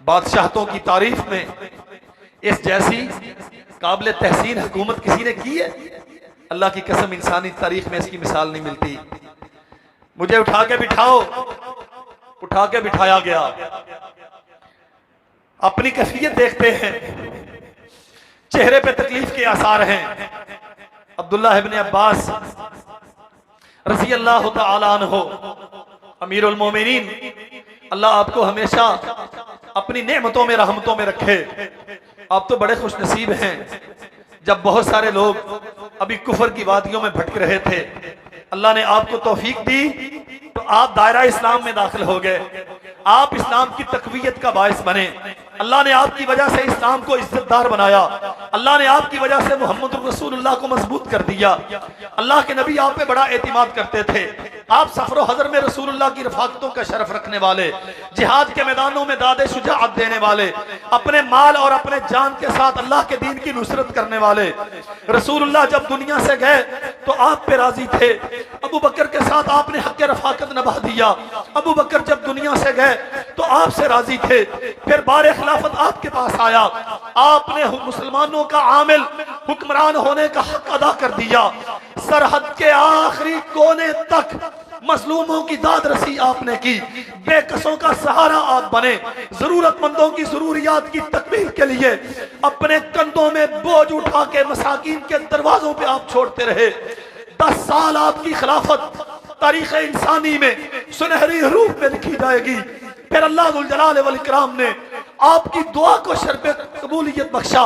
बादशाहतों की तारीफ में इस जैसी काबिल तहसीन हुकूमत किसी ने की है? अल्लाह की कसम इंसानी तारीख में इसकी मिसाल नहीं मिलती। मुझे उठा के बिठाओ, उठा के बिठाया गया। अपनी कैफियत देखते हैं, चेहरे पे तकलीफ के आसार हैं। अब्दुल्लाह इब्ने अब्बास रज़ी अल्लाह तआला अन्हु अमीरुल मोमिनीन, अल्लाह आपको हमेशा अपनी नेमतों में रहमतों में रखे। आप तो बड़े खुश नसीब हैं, जब बहुत सारे लोग अभी कुफर की वादियों में भटक रहे थे, अल्लाह ने आपको तौफीक दी तो आप दायरा इस्लाम में दाखिल हो गए। आप इस्लाम की तकवीयत का बायस बने। अल्लाह ने आपकी वजह से इस्लाम को इज्जतदार बनाया। अल्लाह ने आपकी वजह से मोहम्मद रसूलुल्लाह को मजबूत कर दिया। अल्लाह के नबी आप पे बड़ा एतिमाद करते थे। आप सफर हजर में रसूलुल्लाह की रफाकतों का शरफ रखने वाले, जिहाद के मैदानों में दादे शुजाअत देने वाले, अपने माल और अपने जान के साथ अल्लाह के दीन की नुसरत करने वाले। रसूलुल्लाह जब दुनिया से गए तो आप पे राजी थे। अबू बकर के साथ आपने हक रफाकत निभा दिया। अबू बकर जब दुनिया से गए तो आपसे राजी थे। फिर बारे खिलाफत आपके पास आया, आपने मुसलमानों का आमिल हुक्मरान होने का हक अदा कर दिया। सरहद के आखिरी कोने तक मजलूमों की दाद रसी आपने की। बेकसों का सहारा आप बने। जरूरतमंदों की जरूरियात की तकमील के लिए अपने कंधों में बोझ उठा के मसाकीन के दरवाजों पे आप छोड़ते रहे। 10 साल आपकी खिलाफत तारीख इंसानी में सुनहरी रूप में लिखी जाएगी। फिर अल्लाह जुल जलाल वल इकराम ने आपकी दुआ को शर्फ़े कबूलियत बख्शा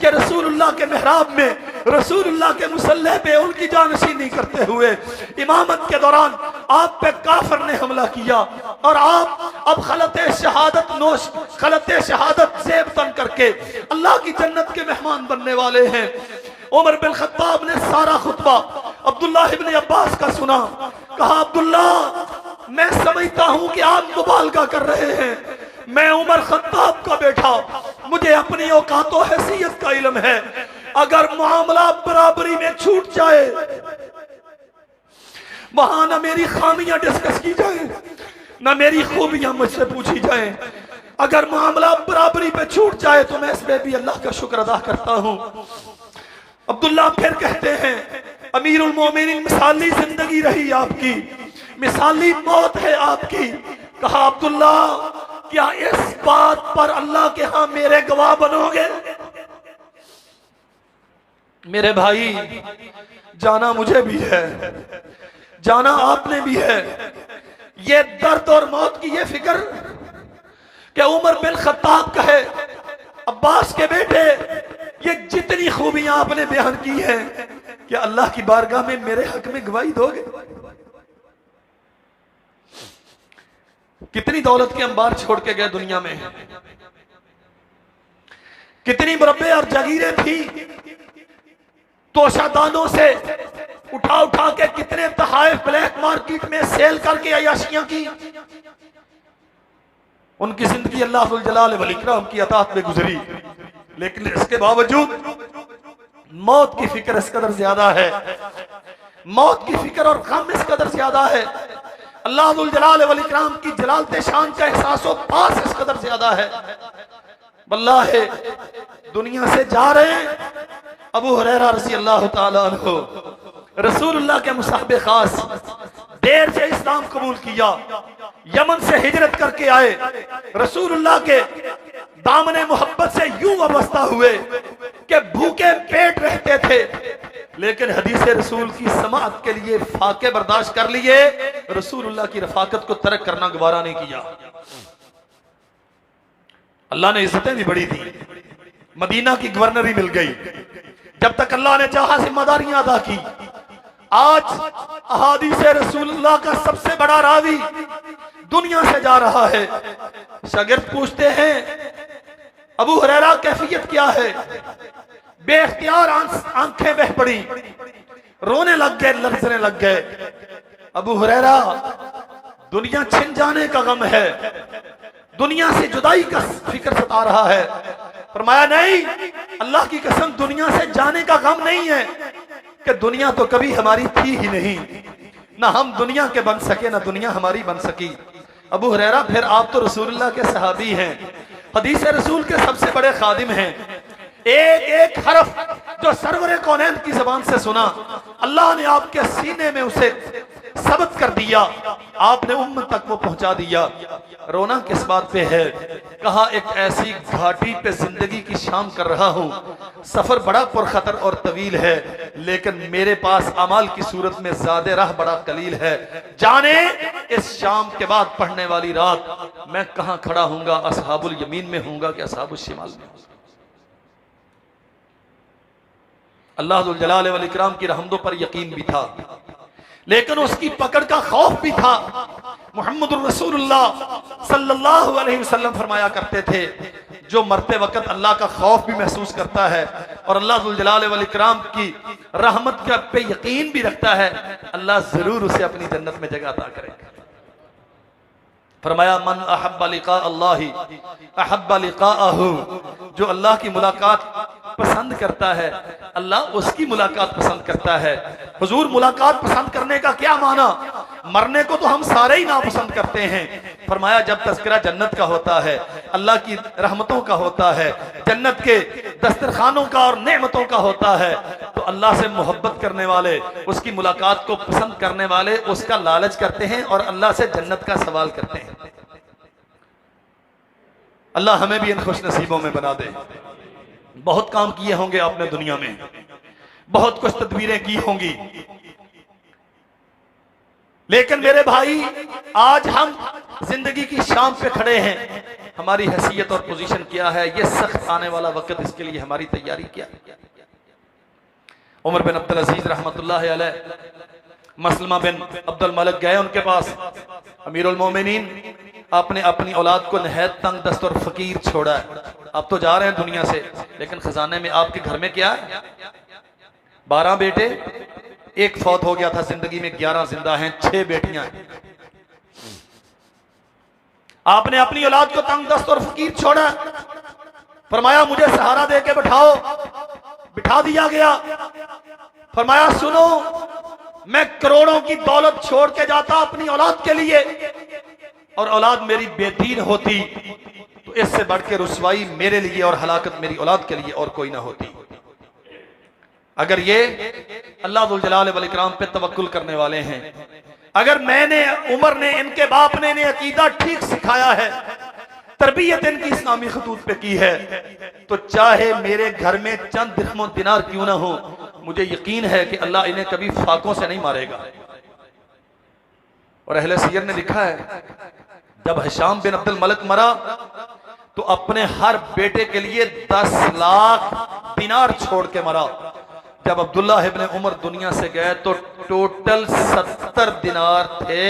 कि रसूलुल्लाह के मेहराब में, रसूलुल्लाह के मुसल्ले पे उनकी जानशीनी करते हुए इमामत के दौरान आप पे काफिर ने हमला किया और आप अब खलते शहादत नोश, खलते शहादत ज़ेब तन करके अल्लाह की जन्नत के मेहमान बनने वाले हैं। उमर बिन खत्ताब ने सारा खुतबा अब्दुल्लाह इब्ने अब्बास का सुना। कहा अब्दुल्ला, मैं समझता हूं कि आप मुबालगा कर रहे हैं। मैं उमर खत्ताब का बेटा, मुझे अपनी औकात और हैसियत का इल्म है। अगर मामला बराबरी में छूट जाए, वहां न मेरी खामियां डिस्कस की जाए, न मेरी खूबियां मुझसे पूछी जाए। अगर मामला बराबरी पे छूट जाए तो मैं इसमें भी अल्लाह का शुक्र अदा करता हूं। अब्दुल्ला फिर कहते हैं, अमीरुल मोमिनीन, मिसाली जिंदगी रही आपकी, मिसाली मौत है आपकी। कहा अब्दुल्ला, क्या इस बात पर अल्लाह के यहां मेरे गवाह बनोगे? मेरे भाई, जाना मुझे भी है, जाना आपने भी है। ये दर्द और मौत की ये फिक्र कि उमर बिन खत्ताब कहे, अब्बास के बेटे, ये जितनी खूबियां आपने बयान की हैं, क्या अल्लाह की बारगाह में मेरे हक में गवाही दोगे? कितनी दौलत के अंबार छोड़ के गए दुनिया में, कितनी मुरब्बे और जगीरें थी, तोशादानों से उठा उठा के कितने तहाइफ ब्लैक मार्केट में सेल करके अयाशियां की। उनकी जिंदगी अल्लाह जलाल वल इकराम की अतात में गुजरी, लेकिन इसके बावजूद मौत की फिक्र इस कदर ज्यादा है, मौत की फिक्र और गम इस कदर ज्यादा है, अल्लाह जलाल वल इकराम की जलालत शान का एहसास और पास इस कदर ज्यादा है। वल्लाह दुनिया से जा रहे हैं अबू हुरैरा रज़ी अल्लाह ताला अन्हु, रसूलुल्लाह के मुसाहिब खास, देर से इस्लाम कबूल किया, यमन से हिजरत करके आए, रसूलुल्लाह के दामने मोहब्बत से यूं वाबस्ता हुए कि भूखे पेट रहते थे, लेकिन हदीस रसूल की समाअत के लिए फाके बर्दाश्त कर लिए, रसूलुल्लाह की रफाकत को तर्क करना गवारा नहीं किया। अल्लाह ने इज्जतें भी बड़ी दी, मदीना की गवर्नरी मिल गई, जब तक अल्लाह ने चाहा जिम्मेदारियां अदा की। आज अहादीस रसूलुल्लाह का सबसे बड़ा रावी दुनिया से जा रहा है। शागिर्द पूछते हैं, अबू हुरैरा कैफियत क्या है? बेख्तियार आंखें बह पड़ी, रोने लग गए, लरजने लग गए। अबू हुरैरा, दुनिया छिन जाने का गम है, दुनिया से जुदाई का फिक्र सता रहा है। फरमाया नहीं, अल्लाह की कसम, दुनिया से जाने का गम नहीं है कि दुनिया तो कभी हमारी थी ही नहीं, ना हम दुनिया के बन सके, ना दुनिया हमारी बन सकी। अबू हुरैरा, फिर आप तो रसूलुल्लाह के सहाबी हैं, हदीस रसूल के सबसे बड़े खादिम हैं, एक एक हरफ जो सरवरे कौनैन की जबान से सुना, अल्लाह ने आपके सीने में उसे सबत कर दिया, आपने उम्मत तक वो पहुंचा दिया। रोना किस बात पे है? कहा, एक ऐसी घाटी पे जिंदगी की शाम कर रहा हूं, सफर बड़ा पुरखतर और तवील है, लेकिन मेरे पास अमाल की सूरत में ज़ादे राह बड़ा कलील है। जाने इस शाम के बाद पढ़ने वाली रात मैं कहां खड़ा हूंगा, असहाबुल यमीन में हूंगा कि असहाबुल शिमाल में? अल्लाह जुल जलाल वल इकराम की रहमतों पर यकीन भी था, लेकिन उसकी पकड़ का खौफ भी था। मुहम्मदुर रसूलुल्लाह सल्लल्लाहु अलैहि वसल्लम फरमाया करते थे, जो मरते वक्त अल्लाह का खौफ भी महसूस करता है और अल्लाह जुल जलाल वल इकराम की रहमत पे यकीन भी रखता है, अल्लाह जरूर उसे अपनी जन्नत में जगह अता करेगा। फरमाया, मन अहब्बा लिका अल्लाही अहब्बा लिकाअहू, जो अल्लाह की मुलाकात पसंद करता है, अल्लाह उसकी मुलाकात पसंद करता है। हुजूर, मुलाकात पसंद करने का क्या माना? मरने को तो हम सारे ही नापसंद करते हैं। फरमाया, जब तज़किरा जन्नत का होता है, अल्लाह की रहमतों का होता है, जन्नत के दस्तरखानों का और नेमतों का होता है, तो अल्लाह से मोहब्बत करने वाले, उसकी मुलाकात को पसंद करने वाले उसका लालच करते हैं और अल्लाह से जन्नत का सवाल करते हैं। अल्लाह हमें भी इन खुश नसीबों में बना दे। बहुत काम किए होंगे आपने दुनिया में, बहुत कुछ तदबीरें की होंगी, लेकिन मेरे भाई, आज हम जिंदगी की शाम पे खड़े हैं। हमारी हैसियत और पोजीशन क्या है? ये सख्त आने वाला वक्त, इसके लिए हमारी तैयारी क्या है? उमर बिन अब्दुल अजीज रहमतुल्लाह अलैह, मसलमा बिन अब्दुल मलिक गए उनके पास, अमीरुल मोमिनीन, आपने अपनी औलाद को नहायत तंग दस्त और फकीर छोड़ा है। आप तो जा रहे हैं दुनिया से, लेकिन खजाने में आपके घर में क्या है? 12 बेटे, एक फौत हो गया था, जिंदगी में 11 जिंदा हैं, 6 बेटियां हैं। आपने अपनी औलाद को तंग दस्त और फकीर छोड़ा। फरमाया, मुझे सहारा दे के बिठाओ। बिठा दिया गया। फरमाया, सुनो, मैं करोड़ों की दौलत छोड़ के जाता अपनी औलाद के लिए, और औलाद मेरी बेदीन होती तो इससे बढ़ के रुसवाई मेरे लिए और हलाकत मेरी औलाद के लिए और कोई ना होती। अगर ये अल्लाह जुल जलाल वल इकराम पे तवक्कुल करने वाले हैं, अगर मैंने, उमर ने, इनके बाप ने इन्हें अकीदा ठीक सिखाया है, तरबियत इनकी इस्लामी खतूत पे की है, तो चाहे मेरे घर में चंद दिरहम दिनार क्यों ना हो, मुझे यकीन है कि अल्लाह इन्हें कभी फाकों से नहीं मारेगा। और अहले सियर ने लिखा है, जब हिशाम बिन अब्दुल मलिक मरा तो अपने हर बेटे के लिए 10 लाख दिनार छोड़ के मरा। जब अब्दुल्ला इब्न उमर दुनिया से गए तो टोटल 70 दिनार थे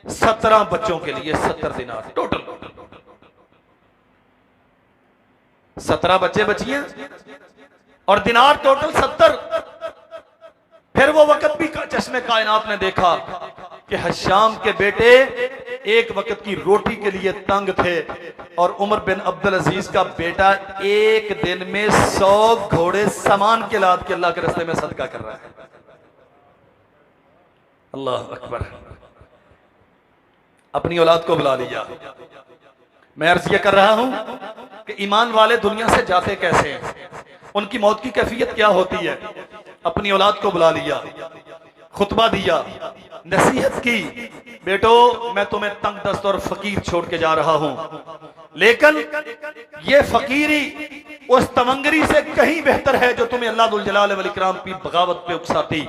17 बच्चों के लिए। 70 दिनार टोटल, 17 बच्चे बचिए और दिनार टोटल 70। फिर वो वक्त भी चश्मे कायनात ने देखा कि हशाम के बेटे एक वक्त की रोटी के लिए तंग थे और उमर बिन अब्दुल अजीज का बेटा एक दिन में 100 घोड़े सामान के लाद के अल्लाह के रास्ते में सदका कर रहा है। अल्लाह अकबर। अपनी औलाद को बुला लिया। मैं अर्ज ये कर रहा हूं कि ईमान वाले दुनिया से जाते कैसे हैं, उनकी मौत की कैफियत क्या होती है। अपनी औलाद को बुला लिया, खुतबा दिया, नसीहत की, बेटो मैं तुम्हें तंग दस्त और फकीर छोड़ के जा रहा हूं, लेकिन ये फकीरी उस तमंगरी से कहीं बेहतर है जो तुम्हें अल्लाह दुल जलाल वल इकराम की बगावत पे उकसाती।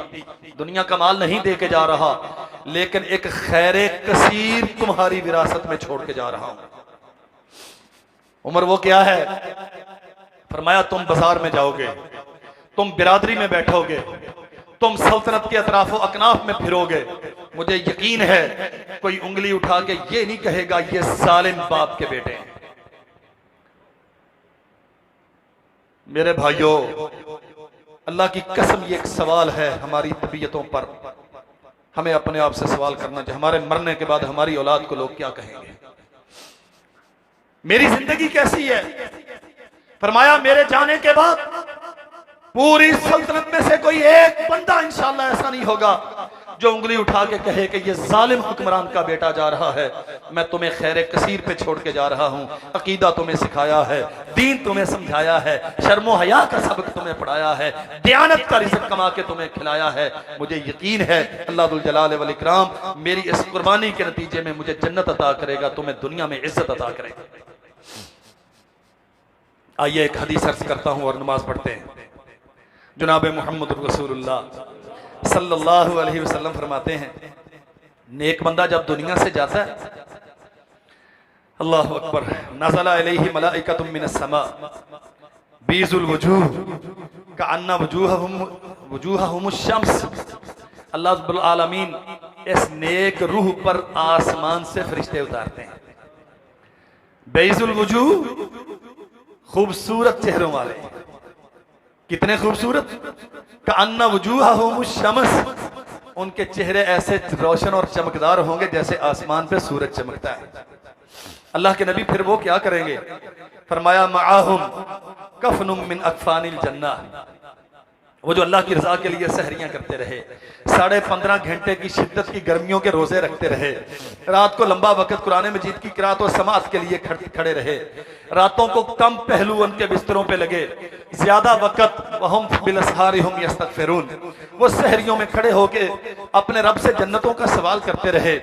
दुनिया का माल नहीं दे के जा रहा, लेकिन एक खैरे कसीर तुम्हारी विरासत में छोड़ के जा रहा हूं। उमर वो क्या है? फरमाया तुम बाजार में जाओगे, तुम बिरादरी में बैठोगे, तुम सल्तनत के अतराफो अकनाफ में फिरोगे, मुझे यकीन है कोई उंगली उठा के ये नहीं कहेगा ये जालिम बाप के बेटे हैं। मेरे भाइयों, अल्लाह की कसम ये एक सवाल है हमारी तबीयतों पर। हमें अपने आप से सवाल करना चाहिए, हमारे मरने के बाद हमारी औलाद को लोग क्या कहेंगे, मेरी जिंदगी कैसी है। फरमाया मेरे जाने के बाद पूरी सल्तनत में से कोई एक बंदा इंशाअल्लाह ऐसा नहीं होगा जो उंगली उठा के कहे कि ये जालिम हुक्मरान का बेटा जा रहा है। मैं तुम्हें खैर कसीर पे छोड़ के जा रहा हूं, अकीदा तुम्हें सिखाया है, दीन तुम्हें समझाया है, शर्मो हया का सबक तुम्हें पढ़ाया है, दयानत का रिज़्क कमा के तुम्हें खिलाया है। मुझे यकीन है अल्लाह दुल जलाल वल इकराम मेरी इस कुर्बानी के नतीजे में मुझे जन्नत अता करेगा, तुम्हें दुनिया में इज्जत अता करेगा। आइए एक हदीस अर्ज करता हूं और नमाज पढ़ते हैं। जनाब मोहम्मद रसूलुल्लाह सल्लल्लाहु अलैहि वसल्लम फरमाते हैं, नेक बंदा जब दुनिया से जाता है, अल्लाह अकबर, नज़ला अलैहि मलाइकतुम मिनस समा बीजुल वजूह कअन्ना वजूहहुमुश शम्स। अल्लाह रब्बुल आलमीन इस नेक रूह पर आसमान से फरिश्ते उतारते हैं। बीजुल वजूह, खूबसूरत चेहरों वाले, कितने खूबसूरत, कअन्ना वजूहहुमुश शम्स, उनके चेहरे ऐसे रोशन और चमकदार होंगे जैसे आसमान पे सूरज चमकता है। अल्लाह के नबी फिर वो क्या करेंगे? फरमाया मआहुम कफनुम मिन अकफानिल जन्ना, वो जो अल्लाह की रजा के लिए सहरियां करते रहे, 15.5 घंटे की शिद्दत की गर्मियों के रोजे रखते रहे, रात को लंबा वक्त कुरान मजीद की किरात और समात के लिए खड़े रहे, रातों को कम पहलू उनके बिस्तरों पे लगे, ज्यादा वक्त वहुम बिलअसहारिहुम यस्तगफिरून, वो सहरियों में खड़े होके अपने रब से जन्नतों का सवाल करते रहे।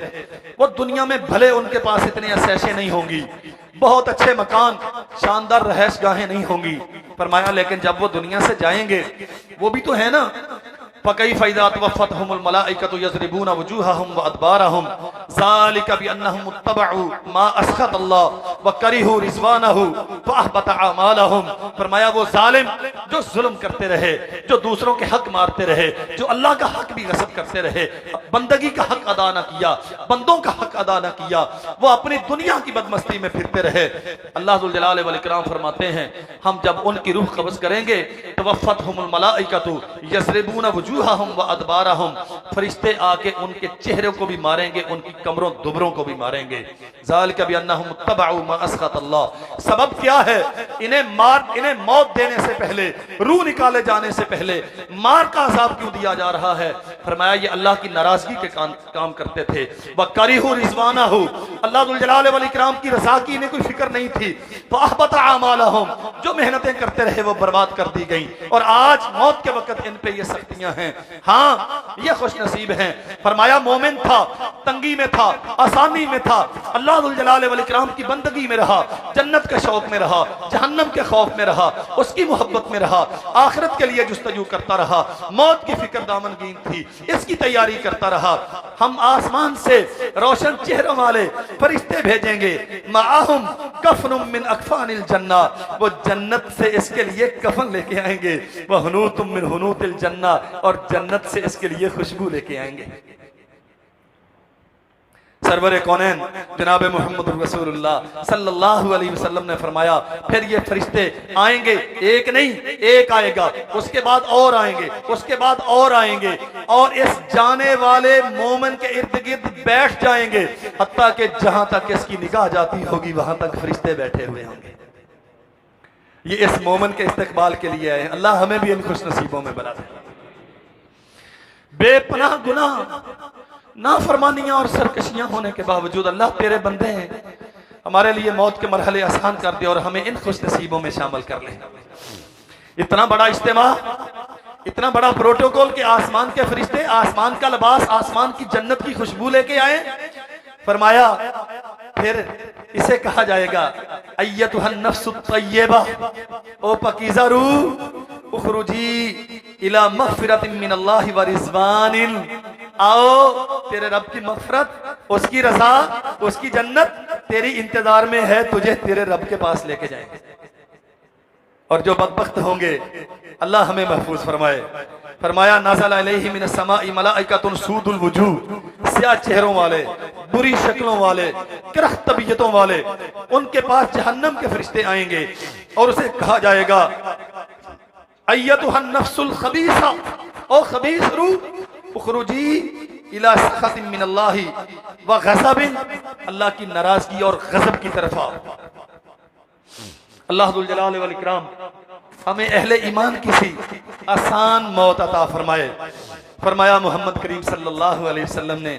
वो दुनिया में भले उनके पास इतनी अशैशें नहीं होंगी, बहुत अच्छे मकान, शानदार रहश गाहें नहीं होंगी, फरमाया लेकिन जब वो दुनिया से जाएंगे, वो भी तो है ना, फकैफ़ इज़ा तवफ़्फ़तहुमुल मलाइकतु यज़रिबूना वजूहहुम व अदबारहुम ज़ालिका बिअन्नहुम इत्तबअू मा अस्ख़तल्लाह व करिहू रिज़वानहू फ़अहबत अमालहुम। फरमाया वो जालिम जो जुल्म करते रहे, जो दूसरों के हक मारते रहे, जो अल्लाह का हक भी गसब करते रहे, बंदगी का हक अदा न किया, बंदों का हक अदा न किया, वो अपनी दुनिया की बदमस्ती में फिरते रहे। अल्लाह ज़ुल जलाल वल इकराम फरमाते हैं, हम जब उनकी रूह कब्ज़ करेंगे, तवफ़्फ़तहुमुल मलाइकतु यज़रिबूना वजूहहुम व अदबारहुम, फरिश्ते आके उनके चेहरों को भी मारेंगे, उनकी कमरों दुबरों को भी मारेंगे। ज़ालिका बिअन्नहुम इत्तबअू मा अस्ख़तल्लाह। सबब क्या है? इन्हें मौत देने से पहले, रूह निकाले जाने से पहले मार का अज़ाब क्यों दिया जा रहा है? फरमाया ये अल्लाह की नाराजगी के काम करते थे। व करिहू रिज़वानहू, अल्लाह जुल जलाल वल इकराम की रज़ा की इन्हें कोई फिक्र नहीं थी। फ़अहबत अमालहुम, जो मेहनतें करते रहे वो बर्बाद कर दी गई। और आज मौत के वक्त इन पे ये सख्तियां हैं। हैं। हाँ, ये खुश नसीब हैं। फरमाया मोमिन था, तंगी में था, आसानी में था, अल्लाह दुल जलाल वल इकराम की बंदगी में रहा, जन्नत के शौक में रहा, जहन्नम के खौफ में रहा, उसकी मोहब्बत में रहा, आखिरत के लिए जुस्तजू करता रहा, मौत की फिक्र दामनगीन थी, इसकी तैयारी करता रहा। हम आसमान से रोशन चेहरों वाले फरिश्ते भेजेंगे, माअहुम कफनुम मिन अकफानिल जन्ना, वो जन्नत से इसके लिए कफन लेके आएंगे, वह हुनूतुम मिन हुनूतिल जन्ना, और जन्नत से इसके लिए खुशबू लेके आएंगे। सरवरे कौनैन जनाब मोहम्मद रसूलुल्लाह सल्लल्लाहु अलैहि वसल्लम ने फरमाया, फिर ये फरिश्ते आएंगे, एक नहीं एक आएगा, उसके बाद और आएंगे, उसके बाद और आएंगे, और इस जाने वाले मोमिन के इर्द गिर्द बैठ जाएंगे, हत्ता कि जहां तक इसकी निगाह जाती होगी वहां तक फरिश्ते बैठे हुए होंगे। ये इस मोमिन के इस्तकबाल के लिए आए। अल्लाह हमें भी इन खुश नसीबों में बना दे। बेपनाह गुनाह, नाफरमानियां और सरकशियां होने के बावजूद अल्लाह तेरे बंदे हैं, हमारे लिए मौत के मरहले आसान कर दे और हमें इन खुश नसीबों में शामिल कर ले। इतना बड़ा इज्तिमा, इतना बड़ा प्रोटोकॉल के आसमान के फरिश्ते, आसमान का लिबास, आसमान की जन्नत की खुशबू लेके आए। फरमाया फिर इसे कहा जाएगा, अय्यतुहन नफ्सुत तय्यबा, ओ पकीज़ा रूह, उखरुजी इला मग़फ़िरतिन मिनल्लाहि व रिज़वानिन, आओ तेरे रब की मग़फ़िरत, उसकी रज़ा, उसकी जन्नत तेरी इंतजार में है, तुझे तेरे रब के पास लेके जाएंगे। और जो बदबख्त होंगे अल्लाह हमें महफूज फरमाए। फरमाया नाज़ल अलैहि मिनस समाई मलाइकतुन सूदुल वजूह, स्याह चेहरों वाले, बुरी शक्लों वाले, करह तबीयतों वाले, उनके पास जहन्नम के फरिश्ते आएंगे और उसे कहा जाएगा, अय्यतुहन नफ्सुल खबीसा, ओ खबीस रूह, उखरुजी इला सखतिन मिनल्लाहि व गज़बिन, अल्लाह की नाराजगी और गज़ब की तरफ आओ। अल्लाह दुल जलाल वल इकराम हमें अहले ईमान की सी आसान मौत अता फरमाए। फरमाया मोहम्मद करीम सल्लल्लाहु अलैहि वसल्लम ने,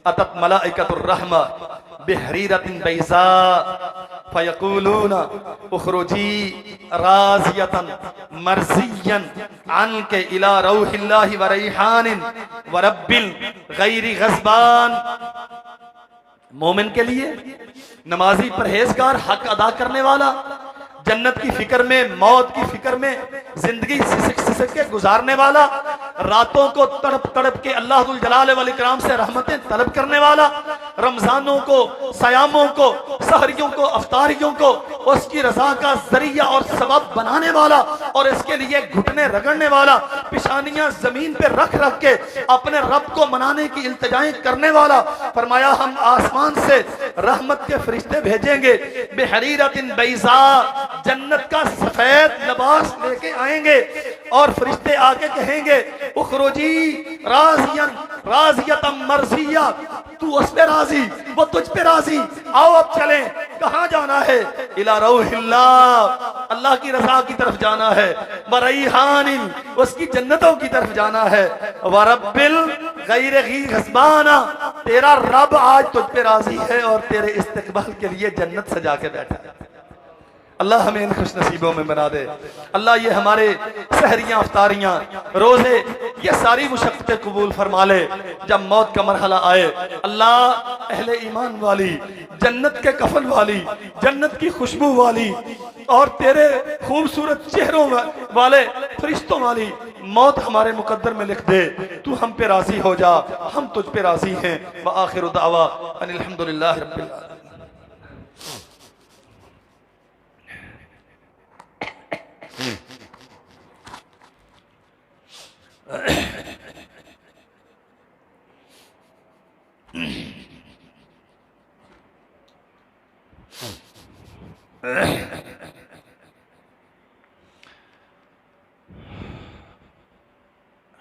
अतत मलाइकतुर रहमा बिहरीरतिन बैज़ा फयक़ूलूना उखरुजी राज़ियतन मर्ज़ियन अन्के इला रौहिल्लाहि व रैहानिन व रब्बिल गैरि ग़ज़बान। मोमिन के लिए नमाजी, परहेजगार, हक अदा करने वाला, जन्नत की फिक्र में, मौत की फिक्र में जिंदगी सिसक सिसक के गुजारने वाला, रातों को तड़प तड़प के अल्लाह दुल जलाल वल इकराम से रहमतें तलब करने वाला, रमजानों को, सयामों को, सहरियों को, अफ्तारियों को उसकी रजा का जरिया और सबब बनाने वाला, और इसके लिए घुटने रगड़ने वाला, पिशानियां जमीन पे रख रख के अपने रब को मनाने की इल्तिजाएं करने वाला। फरमाया हम आसमान से रहमत के फरिश्ते भेजेंगे, बेहरीरतिन बैज़ा, जन्नत का सफेद लिबास लेके आएंगे, और फरिश्ते आके कहेंगे, उखरुजी राज़ियन राज़ियतम मर्ज़िया, तू उस पे राजी, वो तुझ पे राजी, आओ अब चलें। कहाँ जाना है? इला रौहिल्लाह, अल्लाह की रज़ा की तरफ जाना है, व रैहानिन, उसकी जन्नतों की तरफ जाना है, व रब्बिल गैरि ग़ज़बाना, तेरा रब आज तुझ पे राजी है और तेरे इस्तकबाल के लिए जन्नत सजा के बैठा है। अल्लाह हमें इन खुश नसीबों में बना दे। अल्लाह ये हमारे सहरियां, अफ्तारियां, रोजे, ये सारी मुशक्क़तें कबूल फरमा ले। जब मौत का मरहला आए, अल्लाह अहले ईमान वाली, जन्नत के कफन वाली, जन्नत की खुशबू वाली और तेरे खूबसूरत चेहरों वाले फरिश्तों वाली मौत हमारे मुकद्दर में लिख दे। तू हम पे राजी हो जा, हम तुझ पे राजी हैं। व आखिरु दावा अनिल हम्दुलिल्लाहि रब्बिल आलमीन।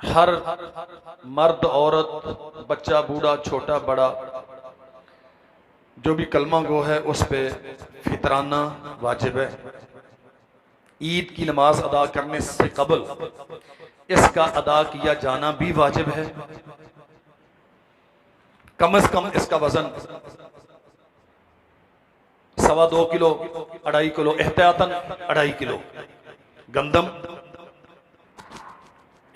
हर मर्द, औरत, बच्चा, बूढ़ा, छोटा, बड़ा, जो भी कलमा गो है उस पे फितराना वाजिब है। ईद की नमाज अदा करने से कबल इसका अदा किया जाना भी वाजिब है। कम से कम इसका वजन 2.25 किलो, 2.5 किलो, एहतियातन 2.5 किलो गंदम,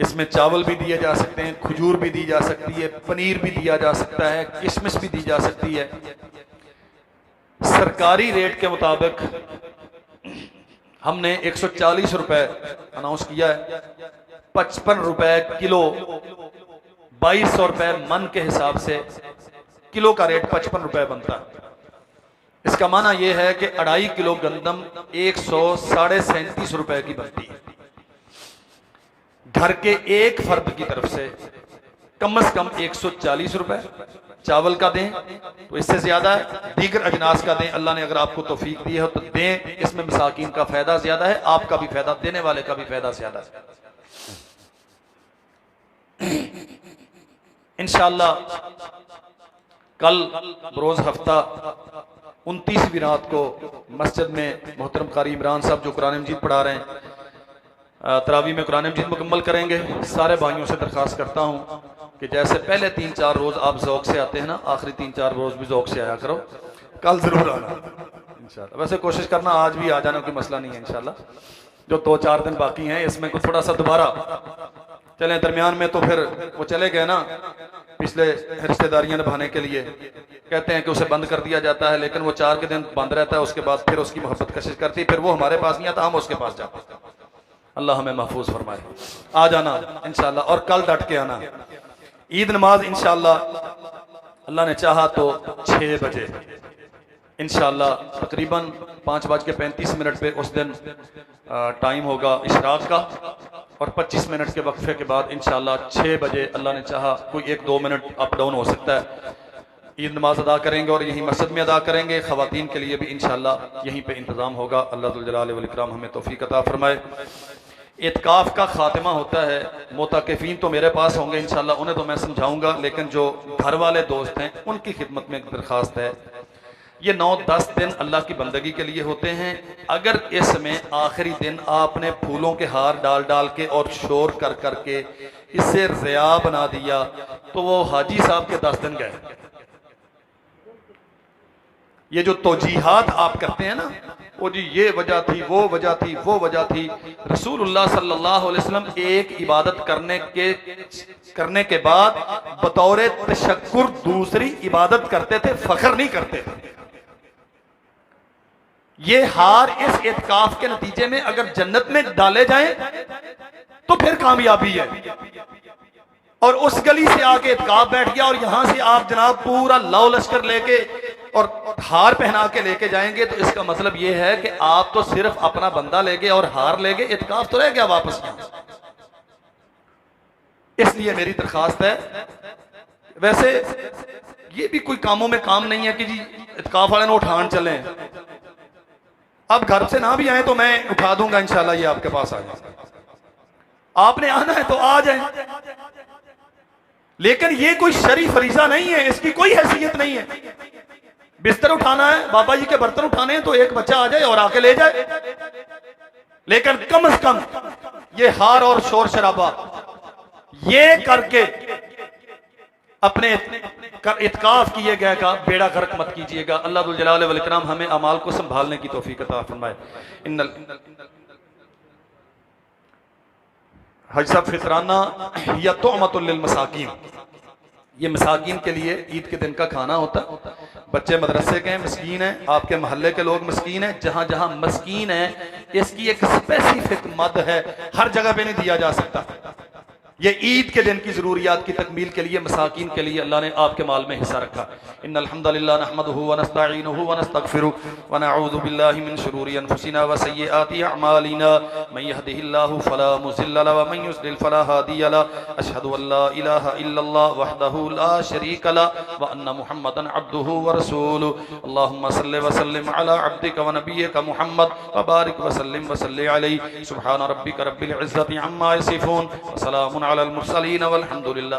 इसमें चावल भी दिए जा सकते हैं, खजूर भी दी जा सकती है, पनीर भी दिया जा सकता है, किशमिश भी दी जा सकती है। सरकारी रेट के मुताबिक हमने 140 रुपए अनाउंस किया है। 55 रुपए किलो, 2200 रुपए मन के हिसाब से किलो का रेट 55 रुपए बनता है। इसका माना यह है कि 2.5 किलो गंदम 137.5 रुपए की बनती है। घर के एक फर्द की तरफ से कम से कम 140 रुपए चावल का दें तो इससे ज्यादा है, दीगर अजनास का दें। अल्लाह ने अगर आपको तौफीक दी है तो दें, इसमें मसाकीन का फायदा ज्यादा है, आपका भी फायदा, देने वाले का भी फायदा ज्यादा है। इंशाअल्लाह कल रोज हफ्ता 29वीं रात को मस्जिद में मोहतरम कारी इमरान साहब जो कुरान मजीद पढ़ा रहे हैं, तरावी में कुरान मजीद मुकम्मल करेंगे। सारे भाइयों से दरख्वास्त करता हूँ कि जैसे पहले 3-4 रोज आप ज़ौक़ से आते हैं ना, आखिरी 3-4 रोज भी ज़ौक़ से आया करो। कल जरूर आना इंशाल्लाह। वैसे कोशिश करना आज भी आ जाना, कोई मसला नहीं है इंशाल्लाह। जो 2-4 दिन बाकी हैं इसमें कुछ थोड़ा सा दोबारा चले, दरमियान में तो फिर वो चले गए ना पिछले रिश्तेदारियां निभाने के लिए, कहते हैं कि उसे बंद कर दिया जाता है, लेकिन वो 4 के दिन बंद रहता है, उसके बाद फिर उसकी मोहब्बत कशिश करती, फिर वो हमारे पास नहीं आता, हम उसके पास जाते। अल्लाह हमें महफूज फरमाए। आ जाना इंशाल्लाह और कल डट के आना। ईद नमाज इंशाल्लाह अल्लाह ने चाहा तो 6 बजे इंशाल्लाह तकरीबन 5:35 पे उस दिन टाइम होगा इशराक का, और 25 मिनट के वक्फे के बाद इंशाल्लाह 6 बजे अल्लाह ने चाहा कोई 1-2 मिनट अप डाउन हो सकता है, ईद नमाज अदा करेंगे और यहीं मस्जिद में अदा करेंगे। ख़वातीन के लिए भी इंशाल्लाह यहीं पे इंतज़ाम होगा। अल्लाह जुल जलाल वल इकराम हमें तौफीक अता फरमाए। इत्काफ का खात्मा होता है, मोताकिफीन तो मेरे पास होंगे इंशाल्लाह, उन्हें तो मैं समझाऊंगा, लेकिन जो घर वाले दोस्त हैं उनकी खिदमत में एक दरख्वास्त है। ये 9-10 दिन अल्लाह की बंदगी के लिए होते हैं। अगर इसमें आखिरी दिन आपने फूलों के हार डाल डाल के और शोर कर करके इससे रिया बना दिया तो वो हाजी साहब के 10 दिन गए। ये जो तौजीहात आप करते हैं ना, वो जी ये वजह थी, वो वजह थी, वो वजह थी। रसूलुल्लाह सल्लल्लाहु अलैहि वसल्लम एक इबादत करने के बाद बतौर तशक्कुर दूसरी इबादत करते थे, फख्र नहीं करते थे। ये हार इस इत्काफ के नतीजे में अगर जन्नत में डाले जाएं तो फिर कामयाबी है। और उस गली से आके इत्काफ बैठ गया और यहां से आप जनाब पूरा लौ लश्कर लेके और हार पहना के लेके जाएंगे, तो इसका मतलब यह है कि आप तो सिर्फ अपना बंदा ले गए और हार ले गए, इत्काफ तो रह गया वापस यहां। इसलिए मेरी दरखास्त है, वैसे ये भी कोई कामों में काम नहीं है कि जी इत्काफ वाले ने उठान चले। अब घर से ना भी आए तो मैं उठा दूंगा इंशाल्लाह, ये आपके पास आ जाए। आपने आना है तो आ जाए, लेकिन ये कोई शरई फरीजा नहीं है, इसकी कोई हैसियत नहीं है। बिस्तर उठाना है, बाबा जी के बर्तन उठाने हैं तो एक बच्चा आ जाए और आके ले जाए, लेकिन कम से कम ये हार और शोर शराबा ये करके अपने इत्काफ किए गए का बेड़ा गर्क मत कीजिएगा। अल्लाह दुल जलाल वल इकराम हमें अमाल को संभालने की तौफीक अता फरमाए। हज साहब फितराना या तोमतुल लिल मसाकीन, ये मसाकीन के लिए ईद के दिन का खाना होता है। बच्चे मदरसे के हैं, मस्कीन हैं, आपके मोहल्ले के लोग मस्कीन हैं, जहां जहां मस्कीन है इसकी एक स्पेसिफिक मद है, हर जगह पे नहीं दिया जा सकता। ये ईद के दिन की जरूरियात की तकमील के लिए मसाकीन के लिए अल्लाह ने आपके माल में हिस्सा रखा। इन्नल हम्दुलिल्लाह नहमदुहु व नस्तईनुहु व नस्तगफिरुहु व नऊज़ु बिल्लाहि मिन शुरूरि अनफुसिना व सय्यिआति अअमालिना मन यहदिहिल्लाहु फला मुज़िल्ल लहु व मन युज़लिल फला हादिय लहु अशहदु अल्ला इलाहा इल्लल्लाह वहदहु ला शरीक लहु व अन्ना मुहम्मदन अब्दुहु व रसूलुहु। अल्लाहुम्मा सल्लि व सल्लिम अला अब्दिका व नबिय्यिका मुहम्मद व बारिक व सल्लिम व सल्लि अलैहि। सुब्हान रब्बिका रब्बिल इज़्ज़ति अम्मा यसिफून व सलामुन अलल मुरसलीन वल्हम्दुलिल्लाह।